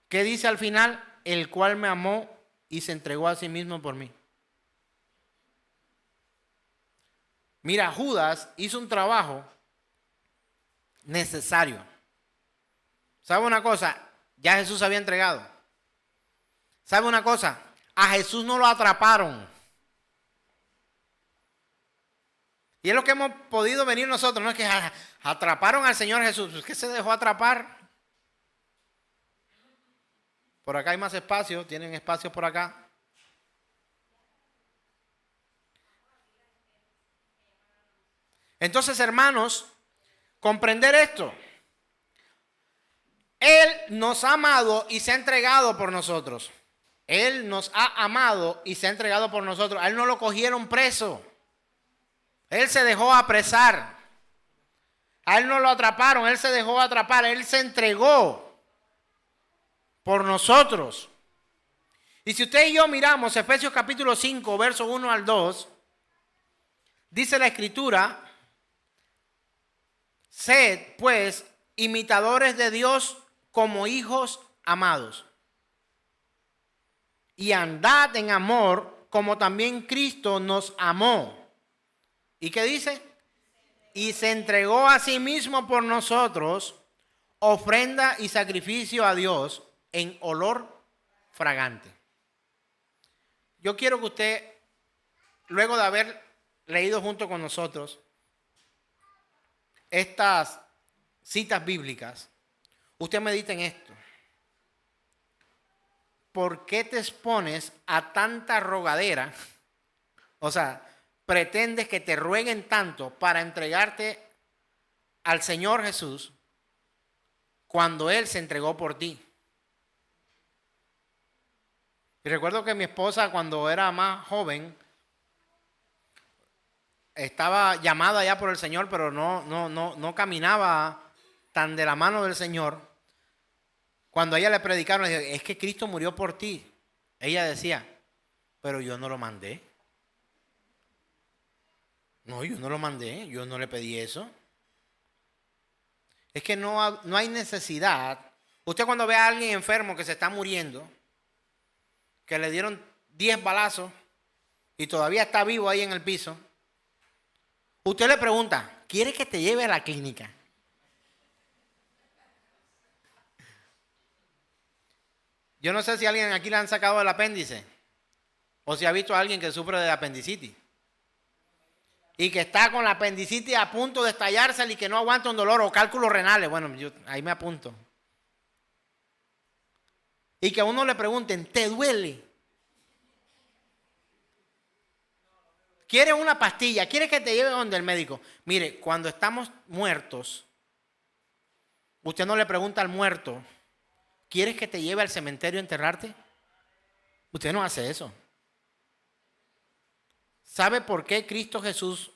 ¿Qué dice al final? El cual me amó y se entregó a sí mismo por mí. Mira, Judas hizo un trabajo necesario. ¿Sabe una cosa? Ya Jesús se había entregado. ¿Sabe una cosa? A Jesús no lo atraparon. Y es lo que hemos podido venir nosotros, no es que atraparon al Señor Jesús, es que se dejó atrapar. Por acá hay más espacio, tienen espacio por acá. Entonces, hermanos, comprender esto. Él nos ha amado y se ha entregado por nosotros. Él nos ha amado y se ha entregado por nosotros. A él no lo cogieron preso. Él se dejó apresar. A él no lo atraparon, él se dejó atrapar. Él se entregó por nosotros. Y si usted y yo miramos Efesios capítulo 5, versos 1 al 2, dice la Escritura, sed pues imitadores de Dios como hijos amados. Y andad en amor como también Cristo nos amó. ¿Y qué dice? Y se entregó a sí mismo por nosotros, ofrenda y sacrificio a Dios en olor fragante. Yo quiero que usted, luego de haber leído junto con nosotros estas citas bíblicas, usted medite en esto. ¿Por qué te expones a tanta rogadera? O sea, pretendes que te rueguen tanto para entregarte al Señor Jesús cuando Él se entregó por ti. Y recuerdo que mi esposa, cuando era más joven, estaba llamada ya por el Señor, pero no caminaba tan de la mano del Señor. Cuando a ella le predicaron, le dijo, es que Cristo murió por ti. Ella decía, pero yo no lo mandé. No, yo no lo mandé, yo no le pedí eso. Es que no hay necesidad. Usted cuando ve a alguien enfermo que se está muriendo, que le dieron 10 balazos y todavía está vivo ahí en el piso, usted le pregunta, ¿quiere que te lleve a la clínica? Yo no sé si a alguien aquí le han sacado el apéndice o si ha visto a alguien que sufre de apendicitis y que está con la apendicitis a punto de estallarse y que no aguanta un dolor o cálculos renales. Bueno, yo ahí me apunto. Y que a uno le pregunten, ¿te duele? ¿Quieres una pastilla? ¿Quieres que te lleve donde el médico? Mire, cuando estamos muertos, usted no le pregunta al muerto, ¿quieres que te lleve al cementerio a enterrarte? Usted no hace eso. ¿Sabe por qué Cristo Jesús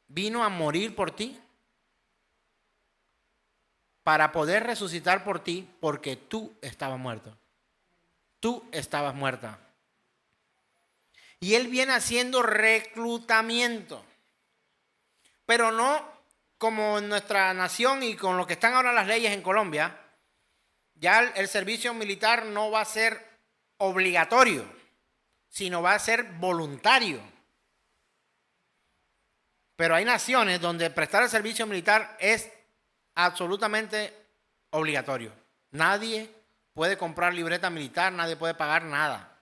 vino a morir por ti? Para poder resucitar por ti, porque tú estabas muerto. Tú estabas muerta. Y Él viene haciendo reclutamiento. Pero no como en nuestra nación y con lo que están ahora las leyes en Colombia, ya el servicio militar no va a ser obligatorio, sino va a ser voluntario. Pero hay naciones donde prestar el servicio militar es absolutamente obligatorio. Nadie puede comprar libreta militar, nadie puede pagar nada.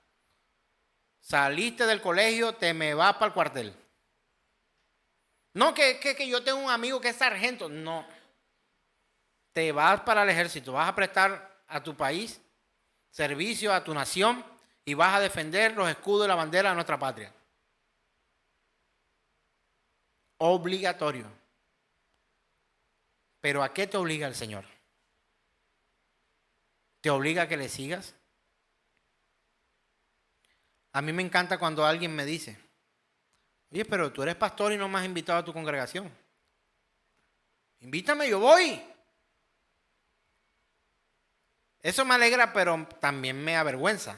Saliste del colegio, te me vas para el cuartel. No que yo tengo un amigo que es sargento, no. Te vas para el ejército, vas a prestar a tu país servicio a tu nación y vas a defender los escudos y la bandera de nuestra patria. Obligatorio. ¿Pero a qué te obliga el Señor? ¿Te obliga a que le sigas? A mí me encanta cuando alguien me dice, oye, pero tú eres pastor y no me has invitado a tu congregación. Invítame, yo voy. Eso me alegra, pero también me avergüenza.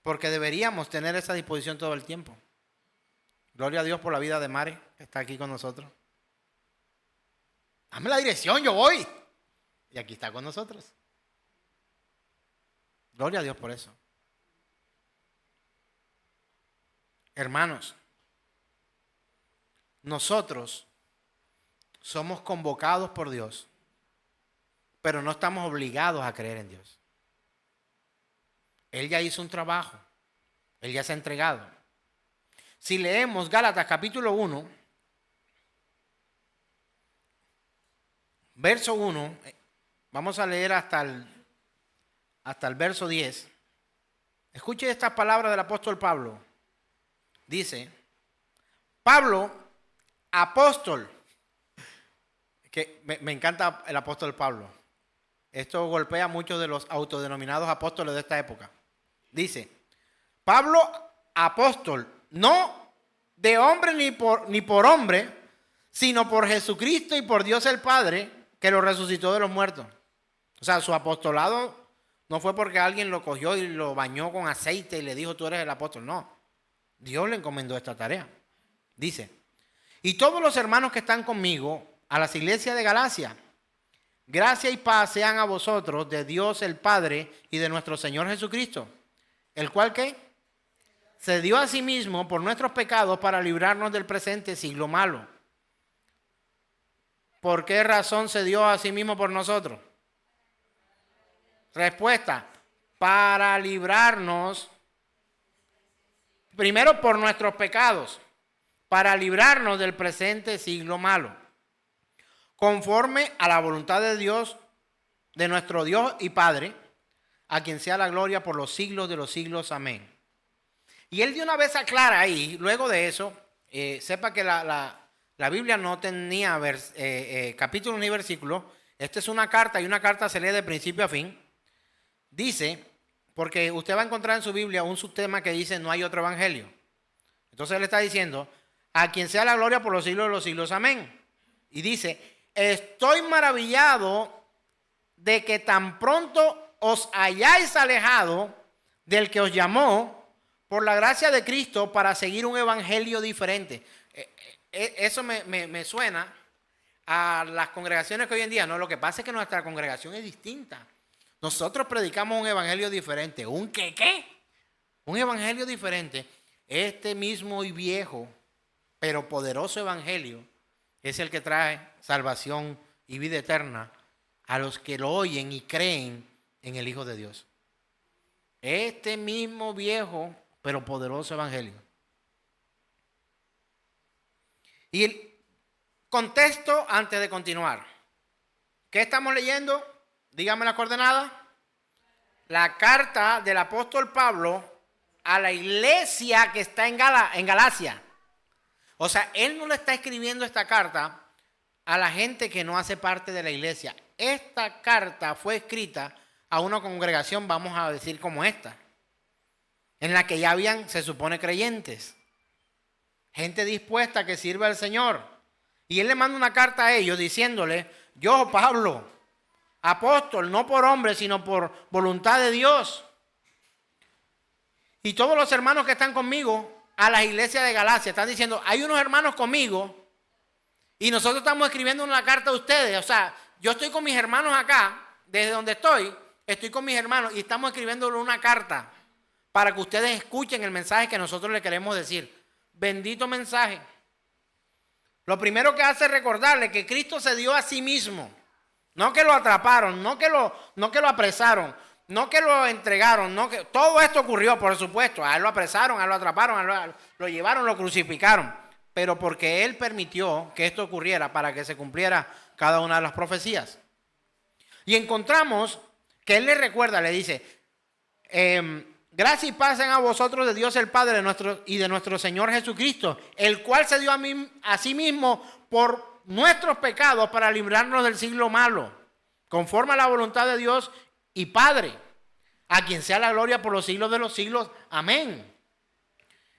Porque deberíamos tener esa disposición todo el tiempo. Gloria a Dios por la vida de Mari, que está aquí con nosotros. Dame la dirección, yo voy. Y aquí está con nosotros. Gloria a Dios por eso. Hermanos, nosotros somos convocados por Dios, pero no estamos obligados a creer en Dios. Él ya hizo un trabajo, Él ya se ha entregado. Si leemos Gálatas capítulo 1, verso 1, vamos a leer hasta el verso 10. Escuche estas palabras del apóstol Pablo. Dice, Pablo, apóstol, que me encanta el apóstol Pablo. Esto golpea a muchos de los autodenominados apóstoles de esta época. Dice, Pablo, apóstol, no de hombre ni por hombre, sino por Jesucristo y por Dios el Padre, que lo resucitó de los muertos. O sea, su apostolado no fue porque alguien lo cogió y lo bañó con aceite y le dijo, tú eres el apóstol. No, Dios le encomendó esta tarea. Dice, y todos los hermanos que están conmigo a las iglesias de Galacia, gracia y paz sean a vosotros de Dios el Padre y de nuestro Señor Jesucristo, el cual ¿qué? Se dio a sí mismo por nuestros pecados para librarnos del presente siglo malo. ¿Por qué razón se dio a sí mismo por nosotros? Respuesta, para librarnos, primero por nuestros pecados, para librarnos del presente siglo malo, conforme a la voluntad de Dios, de nuestro Dios y Padre, a quien sea la gloria por los siglos de los siglos. Amén. Y él de una vez aclara ahí, luego de eso, sepa que la Biblia no tenía capítulo ni versículo. Esta es una carta y una carta se lee de principio a fin. Dice, porque usted va a encontrar en su Biblia un subtema que dice no hay otro evangelio. Entonces él está diciendo, a quien sea la gloria por los siglos de los siglos. Amén. Y dice, estoy maravillado de que tan pronto os hayáis alejado del que os llamó por la gracia de Cristo para seguir un evangelio diferente. Eso me suena a las congregaciones que hoy en día, no, lo que pasa es que nuestra congregación es distinta. Nosotros predicamos un evangelio diferente. ¿Un qué? Un evangelio diferente. este mismo y viejo, pero poderoso evangelio es el que trae salvación y vida eterna a los que lo oyen y creen en el Hijo de Dios. Este mismo viejo, pero poderoso evangelio. Y el contexto antes de continuar. ¿Qué estamos leyendo? Dígame la coordenada. La carta del apóstol Pablo a la iglesia que está en Galacia. O sea, él no le está escribiendo esta carta a la gente que no hace parte de la iglesia. Esta carta fue escrita a una congregación, vamos a decir como esta, en la que ya habían, se supone, creyentes. Gente dispuesta a que sirva al Señor. Y él le manda una carta a ellos diciéndole: yo, Pablo, apóstol, no por hombre, sino por voluntad de Dios. Y todos los hermanos que están conmigo a las iglesias de Galacia están diciendo: hay unos hermanos conmigo y nosotros estamos escribiendo una carta a ustedes. O sea, yo estoy con mis hermanos acá, desde donde estoy con mis hermanos y estamos escribiéndole una carta para que ustedes escuchen el mensaje que nosotros les queremos decir. Bendito mensaje. Lo primero que hace es recordarle que Cristo se dio a sí mismo. No que lo atraparon, no que lo apresaron, no que lo entregaron, no que todo esto ocurrió, por supuesto. A él lo apresaron, a él lo atraparon, a él lo llevaron, lo crucificaron. Pero porque él permitió que esto ocurriera para que se cumpliera cada una de las profecías. Y encontramos que él le recuerda, le dice: gracia y paz sean a vosotros de Dios el Padre y de nuestro Señor Jesucristo, el cual se dio a sí mismo por nuestros pecados para librarnos del siglo malo, conforme a la voluntad de Dios y Padre, a quien sea la gloria por los siglos de los siglos. Amén.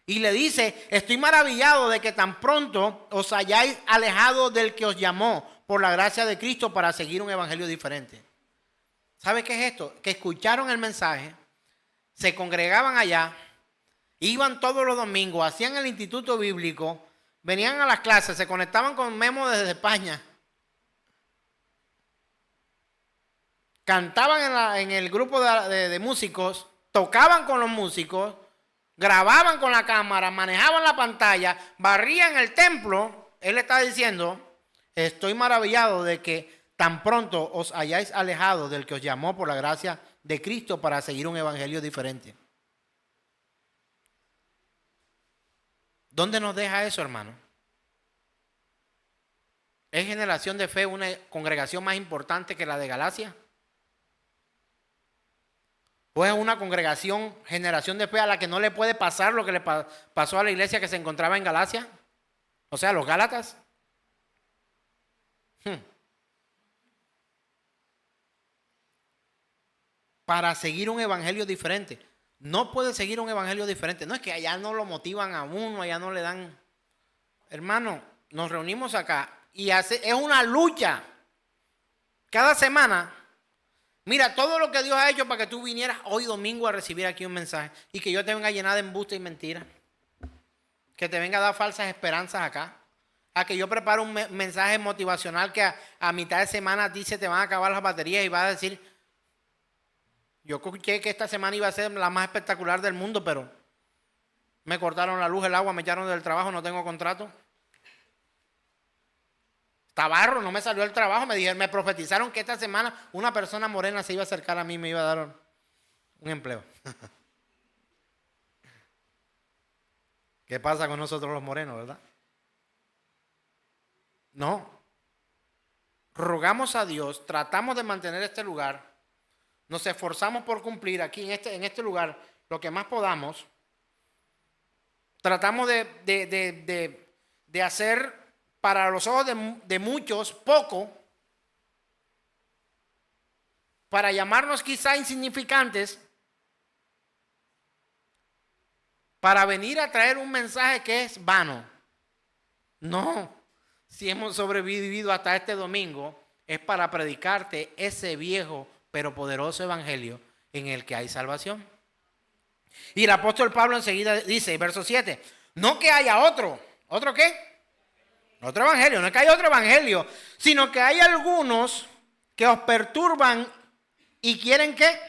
Y le dice: estoy maravillado de que tan pronto os hayáis alejado del que os llamó por la gracia de Cristo para seguir un evangelio diferente. ¿Sabe qué es esto? Que escucharon el mensaje, se congregaban allá, iban todos los domingos, hacían el instituto bíblico, venían a las clases, se conectaban con Memo desde España, cantaban en el grupo de músicos, tocaban con los músicos, grababan con la cámara, manejaban la pantalla, barrían el templo. Él está diciendo: estoy maravillado de que tan pronto os hayáis alejado del que os llamó por la gracia de Cristo para seguir un evangelio diferente. ¿Dónde nos deja eso, hermano? ¿Es Generación de Fe una congregación más importante que la de Galacia? ¿O es una congregación, Generación de Fe, a la que no le puede pasar lo que le pasó a la iglesia que se encontraba en Galacia? O sea, los Gálatas. Para seguir un evangelio diferente. No puede seguir un evangelio diferente. No es que allá no lo motivan a uno, allá no le dan. Hermano, nos reunimos acá y es una lucha. Cada semana. Mira, todo lo que Dios ha hecho para que tú vinieras hoy domingo a recibir aquí un mensaje y que yo te venga a llenar de embuste y mentira. Que te venga a dar falsas esperanzas acá. A que yo prepare un mensaje motivacional que a mitad de semana a ti se te van a acabar las baterías y vas a decir: yo escuché que esta semana iba a ser la más espectacular del mundo, pero me cortaron la luz, el agua, me echaron del trabajo, no tengo contrato. Tabarro, no me salió el trabajo, me profetizaron que esta semana una persona morena se iba a acercar a mí y me iba a dar un empleo. ¿Qué pasa con nosotros los morenos, verdad? No. Rogamos a Dios, tratamos de mantener este lugar, nos esforzamos por cumplir aquí en este lugar lo que más podamos. Tratamos de hacer para los ojos de muchos poco, para llamarnos quizá insignificantes, para venir a traer un mensaje que es vano. No, si hemos sobrevivido hasta este domingo, es para predicarte ese viejo pero poderoso evangelio en el que hay salvación. Y el apóstol Pablo enseguida dice, verso 7, no que haya otro. ¿Otro qué? Otro evangelio, no es que haya otro evangelio, sino que hay algunos que os perturban y quieren ¿qué?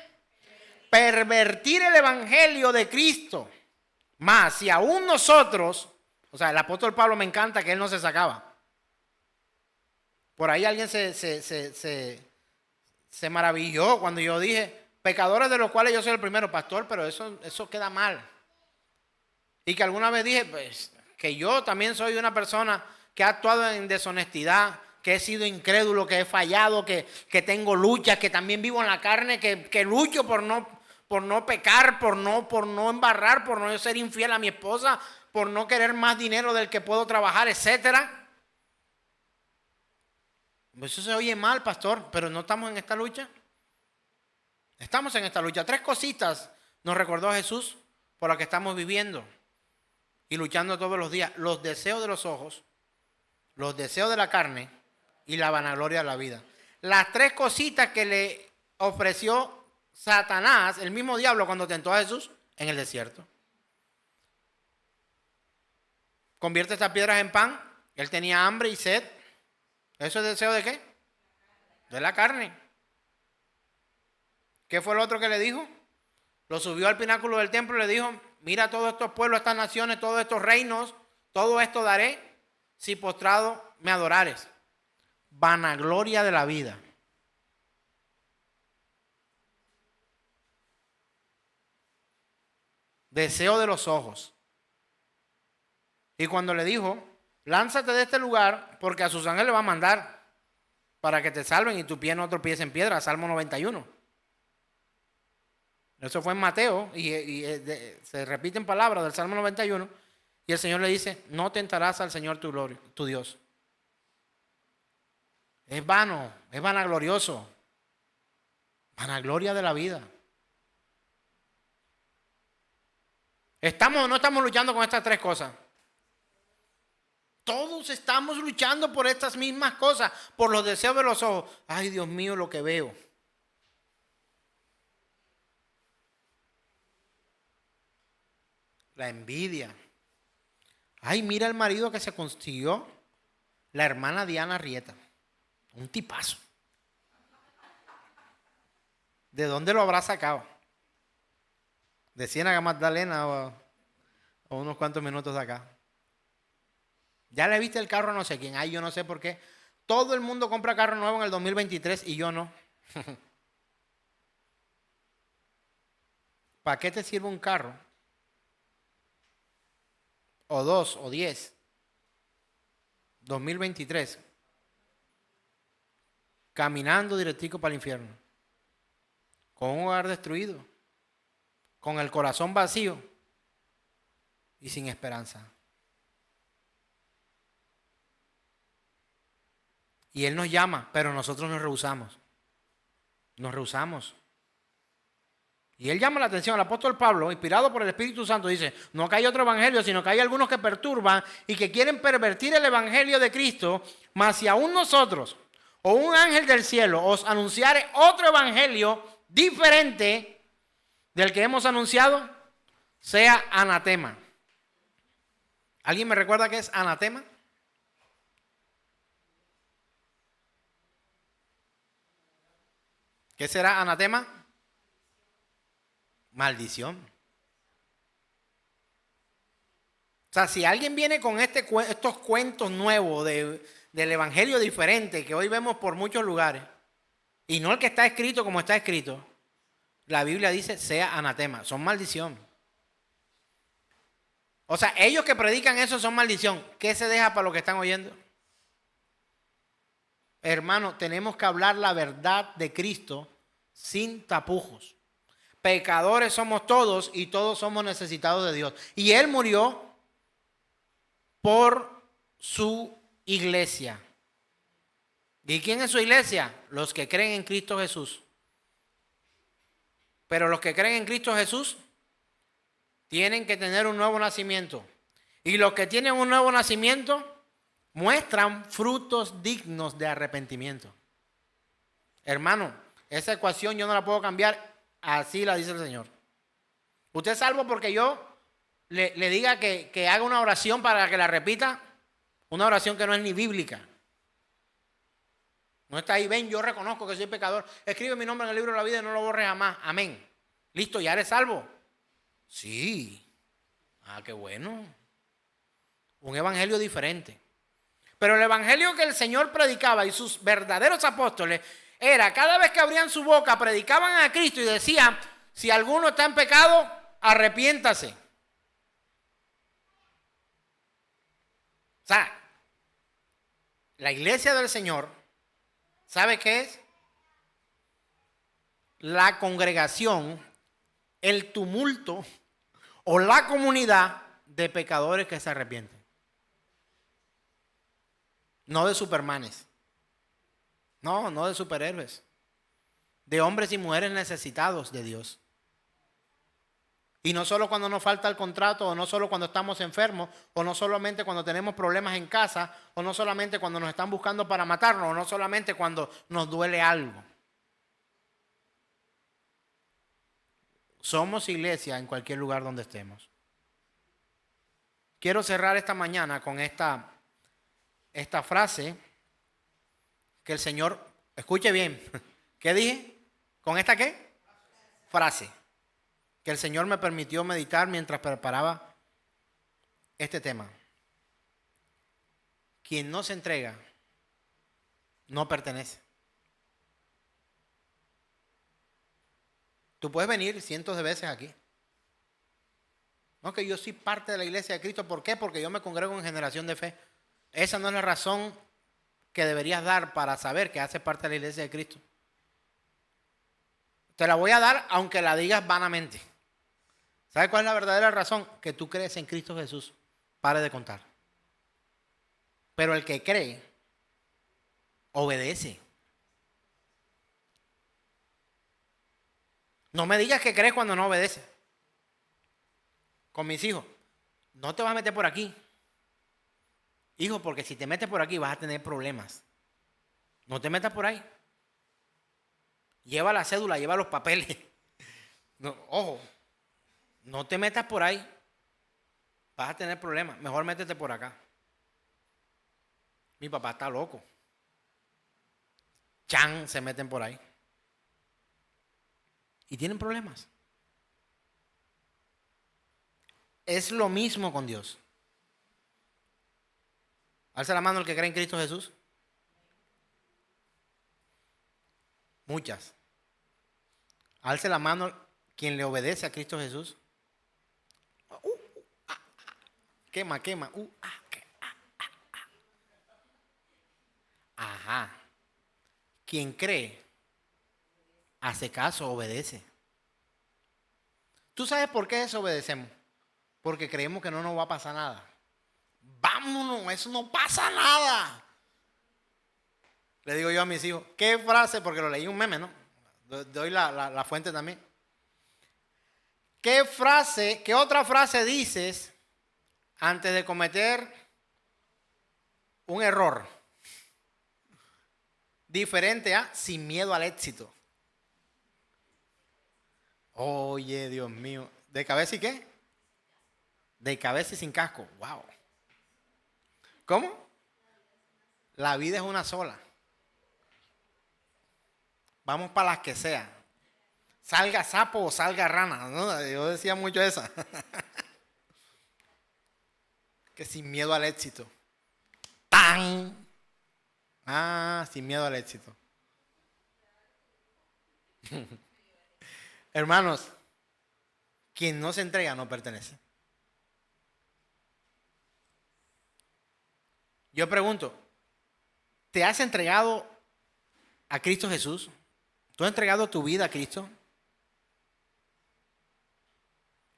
Pervertir el evangelio de Cristo. Más, si aún nosotros, o sea, el apóstol Pablo me encanta que él no se sacaba. Por ahí alguien se maravilló cuando yo dije, pecadores de los cuales yo soy el primero, pastor, pero eso queda mal. Y que alguna vez dije, pues, que yo también soy una persona que ha actuado en deshonestidad, que he sido incrédulo, que he fallado, que tengo luchas, que también vivo en la carne, que lucho por no pecar, por no embarrar, por no ser infiel a mi esposa, por no querer más dinero del que puedo trabajar, etcétera. Eso se oye mal, pastor, pero no estamos en esta lucha. Estamos en esta lucha. 3 cositas nos recordó Jesús por las que estamos viviendo y luchando todos los días. Los deseos de los ojos, los deseos de la carne y la vanagloria de la vida. Las 3 cositas que le ofreció Satanás, el mismo diablo, cuando tentó a Jesús en el desierto. Convierte estas piedras en pan. Él tenía hambre y sed. ¿Eso es deseo de qué? De la carne. ¿Qué fue lo otro que le dijo? Lo subió al pináculo del templo y le dijo, mira todos estos pueblos, estas naciones, todos estos reinos, todo esto daré si postrado me adorares. Vanagloria de la vida. Deseo de los ojos. Y cuando le dijo, lánzate de este lugar porque a sus ángeles va a mandar para que te salven y tu pie no tropiece en piedra. Salmo 91. Eso fue en Mateo y se repiten palabras del Salmo 91. Y el Señor le dice, no tentarás al Señor tu Dios. Es vano, es vanaglorioso. Vanagloria de la vida. ¿Estamos o no estamos luchando con estas 3 cosas? Todos estamos luchando por estas mismas cosas, por los deseos de los ojos. Ay, Dios mío, lo que veo. La envidia. Ay, mira el marido que se consiguió la hermana Diana Rieta. Un tipazo. ¿De dónde lo habrá sacado? ¿De Ciénaga Magdalena o unos cuantos minutos de acá? Ya le viste el carro a no sé quién. Ay, yo no sé por qué. Todo el mundo compra carro nuevo en el 2023 y yo no. ¿Para qué te sirve un carro? O 2 o 10. 2023. Caminando directico para el infierno. Con un hogar destruido. Con el corazón vacío. Y sin esperanza. Y Él nos llama, pero nosotros nos rehusamos. Nos rehusamos. Y Él llama la atención al apóstol Pablo, inspirado por el Espíritu Santo, dice, no que hay otro evangelio, sino que hay algunos que perturban y que quieren pervertir el evangelio de Cristo, mas si aún nosotros o un ángel del cielo os anunciare otro evangelio diferente del que hemos anunciado, sea anatema. ¿Alguien me recuerda qué es anatema? ¿Qué será anatema? Maldición. O sea, si alguien viene con estos cuentos nuevos del evangelio diferente que hoy vemos por muchos lugares, y no el que está escrito como está escrito, la Biblia dice sea anatema, son maldición. O sea, ellos que predican eso son maldición. ¿Qué se deja para los que están oyendo? Hermano, tenemos que hablar la verdad de Cristo sin tapujos. Pecadores somos todos y todos somos necesitados de Dios. Y Él murió por su iglesia. ¿Y quién es su iglesia? Los que creen en Cristo Jesús. Pero los que creen en Cristo Jesús tienen que tener un nuevo nacimiento. Y los que tienen un nuevo nacimiento muestran frutos dignos de arrepentimiento. Hermano, esa ecuación yo no la puedo cambiar, así la dice el Señor. Usted es salvo porque yo le diga que haga una oración para que la repita, una oración que no es ni bíblica. No está ahí, ven, yo reconozco que soy pecador, escribe mi nombre en el libro de la vida y no lo borre jamás, amén. Listo, ya eres salvo. Sí, Ah, qué bueno. Un evangelio diferente. Pero el evangelio que el Señor predicaba y sus verdaderos apóstoles era, cada vez que abrían su boca, predicaban a Cristo y decían, si alguno está en pecado, arrepiéntase. O sea, la iglesia del Señor, ¿sabe qué es? La congregación, el tumulto o la comunidad de pecadores que se arrepienten. No de supermanes. No de superhéroes. De hombres y mujeres necesitados de Dios. Y no solo cuando nos falta el contrato, o no solo cuando estamos enfermos, o no solamente cuando tenemos problemas en casa, o no solamente cuando nos están buscando para matarnos, o no solamente cuando nos duele algo. Somos iglesia en cualquier lugar donde estemos. Quiero cerrar esta mañana con esta frase que el Señor, escuche bien, ¿qué dije? ¿Con esta qué? Frase que el Señor me permitió meditar mientras preparaba este tema. Quien no se entrega, no pertenece. Tú puedes venir cientos de veces aquí. No, que yo soy parte de la iglesia de Cristo. ¿Por qué? Porque yo me congrego en Generación de Fe. Esa no es la razón que deberías dar para saber que haces parte de la iglesia de Cristo. Te la voy a dar aunque la digas vanamente. ¿Sabes cuál es la verdadera razón? Que tú crees en Cristo Jesús. Pare de contar. Pero el que cree, obedece. No me digas que crees cuando no obedeces. Con mis hijos, no te vas a meter por aquí. Hijo, porque si te metes por aquí vas a tener problemas. No te metas por ahí. Lleva la cédula, lleva los papeles. No, ojo, no te metas por ahí. Vas a tener problemas. Mejor métete por acá. Mi papá está loco. Chan, se meten por ahí. Y tienen problemas. Es lo mismo con Dios. Alza la mano el que cree en Cristo Jesús. Muchas. Alce la mano quien le obedece a Cristo Jesús. Quema. Ajá. Quien cree, hace caso, obedece. ¿Tú sabes por qué desobedecemos? Porque creemos que no nos va a pasar nada. Vámonos, eso no pasa nada. Le digo yo a mis hijos, ¿qué frase? Porque lo leí en un meme, ¿no? Doy la fuente también. ¿Qué frase, qué otra frase dices antes de cometer un error? Diferente a sin miedo al éxito. Oye, Dios mío. ¿De cabeza y qué? De cabeza y sin casco. Wow. ¿Cómo? La vida es una sola. Vamos para las que sea. Salga sapo o salga rana. ¿No? Yo decía mucho esa. Que sin miedo al éxito. ¡Tan! Ah, sin miedo al éxito. Hermanos, quien no se entrega no pertenece. Yo pregunto, ¿te has entregado a Cristo Jesús? ¿Tú has entregado tu vida a Cristo?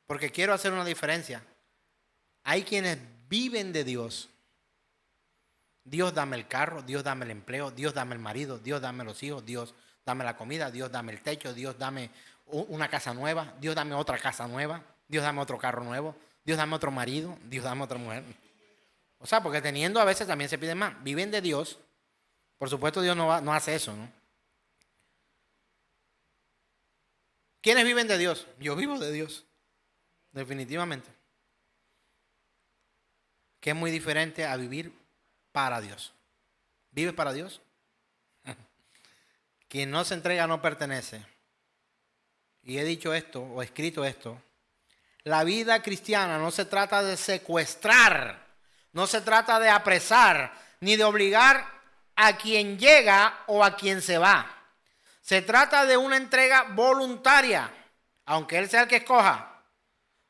Porque quiero hacer una diferencia. Hay quienes viven de Dios. Dios dame el carro, Dios dame el empleo, Dios dame el marido, Dios dame los hijos, Dios dame la comida, Dios dame el techo, Dios dame una casa nueva, Dios dame otra casa nueva, Dios dame otro carro nuevo, Dios dame otro marido, Dios dame otra mujer. O sea, porque teniendo a veces también se piden más. Viven de Dios. Por supuesto Dios no hace eso, ¿no? ¿Quiénes viven de Dios? Yo vivo de Dios. Definitivamente. Que es muy diferente a vivir para Dios. ¿Vives para Dios? Quien no se entrega no pertenece. Y he dicho esto o escrito esto. la vida cristiana no se trata de secuestrar, no se trata de apresar, ni de obligar a quien llega o a quien se va. Se trata de una entrega voluntaria, aunque Él sea el que escoja.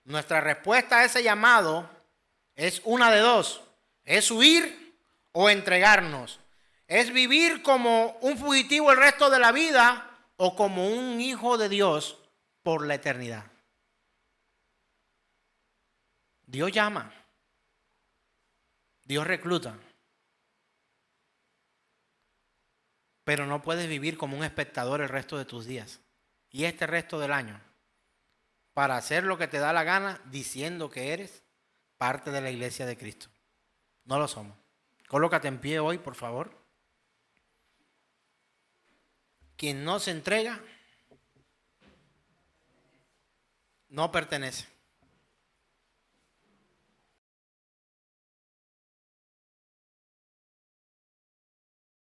Nuestra respuesta a ese llamado es una de dos: es huir o entregarnos. Es vivir como un fugitivo el resto de la vida o como un hijo de Dios por la eternidad. Dios llama, Dios recluta, pero no puedes vivir como un espectador el resto de tus días y este resto del año para hacer lo que te da la gana diciendo que eres parte de la iglesia de Cristo. No lo somos. Colócate en pie hoy, por favor. Quien no se entrega, no pertenece.